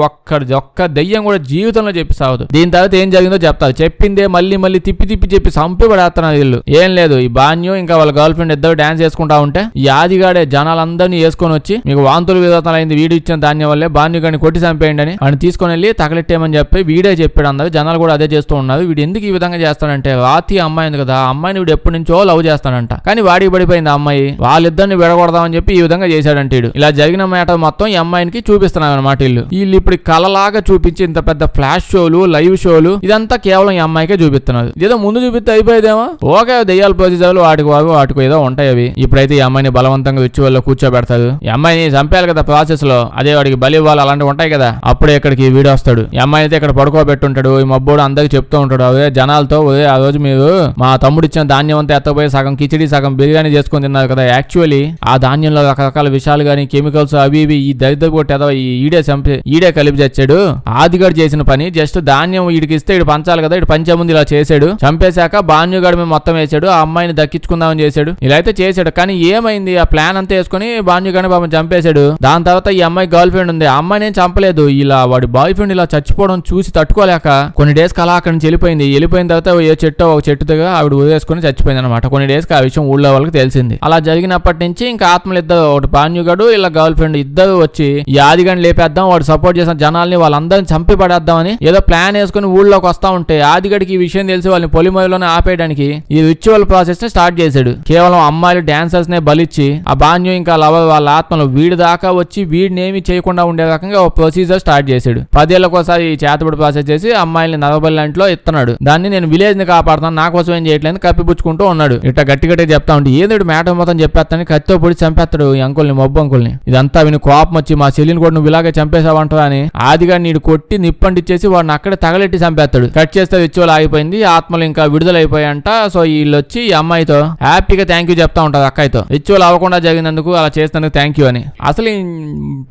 ఒక్క దెయ్యం కూడా జీవితంలో చెప్పి సాగదు. దీని తర్వాత ఏం జరిగిందో చెప్తారు. చెప్పిందే మళ్ళీ తిప్పి చెప్పి సంపి పడేస్తున్నారు వీళ్ళు. ఏం లేదు ఈ బాన్యు ఇంకా వాళ్ళ గర్ల్ ఫ్రెండ్ ఇద్దరు డాన్స్ చేసుకుంటా ఉంటే ఈ ఆదిగాడే జనాలందరినీ వేసుకొని వచ్చి మీకు వాంతులు విధానాలు అయింది వీడు ఇచ్చిన ధాన్యం వల్లే బాన్యు గారిని కొట్టి చంపేయండి అని ఆయన తీసుకొని వెళ్ళి తగలెట్టేమని చెప్పి వీడే చెప్పాడు. అందరు జనాలు కూడా అదే చేస్తూ ఉన్నారు. చెప్తున్నాడు. వీడు ఎందుకు ఈ విధంగా చేస్తాడంటే రాతి అమ్మాయి ఉంది కదా, ఆ అమ్మాయిని వీడు ఎప్పటి నుంచో లవ్ చేస్తాడంట. కానీ వాడికి పడిపోయింది ఆ అమ్మాయి. వాళ్ళిద్దరిని విడగొడదామని చెప్పి ఈ విధంగా చేశాడంటే ఇలా జరిగిన మ్యాటర్ మొత్తం ఈ అమ్మాయికి చూపిస్తున్నాను అనమాట. వీళ్ళు ఇప్పుడు కళలాగా చూపించి ఇంత పెద్ద ఫ్లాష్ షోలు, లైవ్ షోలు ఇదంతా కేవలం ఈ అమ్మాయికే చూపిస్తున్నారు. ఏదో ముందు చూపిస్తే అయిపోయేదేమో. ఓకే దెయ్యాల ప్రొసీజర్లు వాటికి ఏదో ఉంటాయి అవి. ఇప్పుడైతే ఈ అమ్మాయిని బలవంతంగా రిచువల్లో కూర్చోబెడతాడు. ఈ అమ్మాయిని చంపేయాలి కదా ప్రాసెస్ లో, అదే వాడికి బలి ఇవ్వాలి అలాంటివి ఉంటాయి కదా. అప్పుడే ఇక్కడికి వీడు వస్తాడు. ఈ అమ్మాయి అయితే ఇక్కడ పడుకోబెట్టుంటాడు. ఈ మబ్బోడు అందరికి చెప్తూ ఉంటాడు, అదే జనాలతో ఆ రోజు మీరు మా తమ్ముడు ఇచ్చిన ధాన్యం అంతా ఎత్తపోయి సగం కిచిడి సగం బిర్యానీ చేసుకుని తిన్నారు కదా. యాక్చువల్లీ ఆ ధాన్యంలో రకరకాల విషయాలు గానీ కెమికల్స్ అవి ఇవి ఈ దరిద్ర కొట్టేదో ఈడే కలిపి చచ్చాడు. ఆదిగాడు చేసిన పని జస్ట్ ధాన్యం వీడికి ఇస్తే ఇటు పంచాలి కదా, ఇటు పంచే ముందు ఇలా చేశాడు. చంపేశాక బాన్యుగాడి మీద మొత్తం వేసాడు. ఆ అమ్మాయిని దక్కించుకుందామని చేశాడు. ఇలా అయితే చేశాడు. కానీ ఏమైంది, ఆ ప్లాన్ అంతా వేసుకుని బాన్యుగాడిని పాపం చంపేశాడు. దాని తర్వాత ఈ అమ్మాయి గర్ల్ ఫ్రెండ్ ఉంది. ఆ అమ్మాయిని ఏం చంపలేదు. ఇలా వాడి బాయ్ ఫ్రెండ్ ఇలా చచ్చిపోవడం చూసి తట్టుకోలేక కొన్ని డేస్ అలా అక్కడి నుంచి వెళ్ళిపోయిన తర్వాత ఏ చెట్టు ఒక చెట్టు దగ్గర ఆవిడ వదిలేసుకుని చచ్చిపోయింది అనమాట. కొన్ని డేస్ కి ఆ విషయం ఊళ్ళో వాళ్ళకి తెలిసింది. అలా జరిగినప్పటి నుంచి ఇంకా ఆత్మలు ఇద్దరు, ఒకటి బాన్యుగాడు ఇలా గర్ల్ ఫ్రెండ్ ఇద్దరు వచ్చి ఈ ఆదిగాడిని లేపేద్దాం, వాడు సపోర్ట్ చేసిన జనాల్ని వాళ్ళందరినీ చంపి పడేద్దామని ఏదో ప్లాన్ వేసుకుని ఊళ్ళోకి వస్తా ఉంటే ఆదిగడికి ఈ విషయం తెలిసి వాళ్ళని పొలిమోయలోనే ఆపేయడానికి ఈ రిచువల్ ప్రాసెస్ ని స్టార్ట్ చేశాడు. కేవలం అమ్మాయిలు డాన్సర్స్ నే బలిచ్చి ఆ బాన్యు ఇంకా లవర్ వాళ్ళ ఆత్మలు వీడి దాకా వచ్చి వీడిని ఏమి చేయకుండా ఉండే రకంగా ఒక ప్రొసీజర్ స్టార్ట్ చేశాడు. 10 ఏళ్లకోసారి ఈ చేతబడి ప్రాసెస్ చేసి అమ్మాయిని నరబల్లంట్లో ఇస్తున్నాడు. దాన్ని నేను విలేజ్ ని కాపాడుతాను, నా కోసం ఏం చేయట్లేదు కప్పిపుచ్చుకుంటూ ఉన్నాడు. ఇట్లా గట్టి చెప్తా ఉంటే ఏదో మ్యాటర్ మొత్తం చెప్పేస్తాను, కత్తితో పొడి చంపేస్తాడు ఈ అంకుల్ని, మొబ్బు అంకుల్ని. ఇదంతా విని కోపం వచ్చి మా చెల్లిని కూడా నువ్వు ఇలాగే చంపేశావంటావా అని ఆదిగా నీడు కొట్టి నిప్పండిచ్చేసి వాడిని అక్కడే తగలెట్టి చంపేస్తాడు. కట్ చేస్తే రిచువల్ ఆగిపోయింది. ఆత్మలు ఇంకా విడుదలైపోయాయంట. సో వీళ్ళు వచ్చి ఈ అమ్మాయితో హ్యాపీగా థ్యాంక్ యూ చెప్తా ఉంటారు అక్కయ్యతో, రిచువల్ అవ్వకుండా జరిగినందుకు అలా చేసినందుకు థ్యాంక్ యూ అని. అసలు ఈ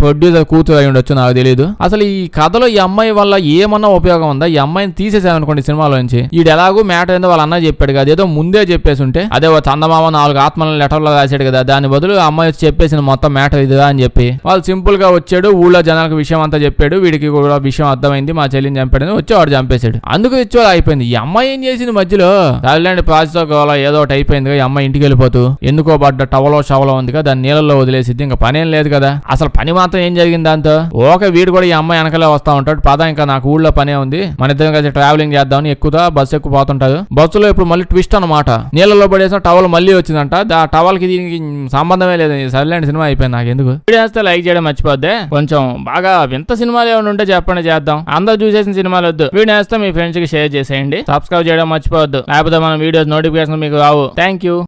ప్రొడ్యూసర్ కూతురు అయి ఉండొచ్చు, నాకు తెలియదు. అసలు ఈ కథలో ఈ అమ్మాయి వల్ల ఏమన్నా ఉపయోగం ఉందా? ఈ అమ్మాయిని తీసేసామనుకోండి సినిమాలో నుంచి, ఈడు ఎలాగూ మ్యాటర్ ఏందో వాళ్ళ అన్న చెప్పాడు కదా, ఏదో ముందే చెప్పేసి ఉంటే అదే చందమామ 4 ఆత్మలను లెటర్లో రాశాడు కదా, దాని బదులు అమ్మాయి వచ్చి చెప్పేసిన మొత్తం మ్యాటర్ ఇదిగా అని చెప్పి వాళ్ళు సింపుల్ గా వచ్చాడు. ఊళ్ళో జనాలకు విషయం అంతా చెప్పాడు. వీడికి కూడా విషయం అర్థమైంది, మా చెల్లిని చంపాడని వచ్చి వాడు చంపేశాడు. అందుకు రిచువల్ అయిపోయింది. ఈ అమ్మాయి ఏం చేసింది మధ్యలో? థాయిలాండ్ ప్రాసెస్ ఏదో ఒకటి అయిపోయింది. ఈ అమ్మాయి ఇంటికి వెళ్ళిపోతూ ఎందుకో పడ్డ టవలో షవలో ఉంది కదా, దాన్ని నీళ్ళల్లో వదిలేసిద్ది. ఇంకా పనేం లేదు కదా. అసలు పని మాత్రం ఏం జరిగింది దాంతో? ఓకే వీడు కూడా ఈ అమ్మాయి వెనకలే వస్తా ఉంటాడు. పద ఇంకా నాకు ఊళ్ళో పనే ఉంది, మన ఇద్దరం కలిసి ట్రావెలింగ్ చేద్దామని ఎక్కుతా బస్సు ఎక్కువ పోతుంటాడు. బస్సులో ఇప్పుడు మళ్ళీ ట్విస్ట్ అనమాట. నీళ్ళలో పడేసిన టవల్ మళ్ళీ వచ్చిందంట. ఆ టవల్ కి దీనికి సంబంధమే లేదు. సర్లేండి సినిమా అయిపోయింది. నాకు ఎందుకు వీడియో లైక్ చేయడం మర్చిపోద్దే. కొంచెం బాగా వింత సినిమాలు ఏమైనా ఉంటే చెప్పండి, చేద్దాం. అందరూ చూసేసిన సినిమాలు వద్దు. వీడియో వేస్తే మీ ఫ్రెండ్స్ కి షేర్ చేసేయండి. సబ్స్క్రైబ్ చేయడం మర్చిపోవద్దు, లేకపోతే మన వీడియోస్ నోటిఫికేషన్ మీకు రావు. Thank you.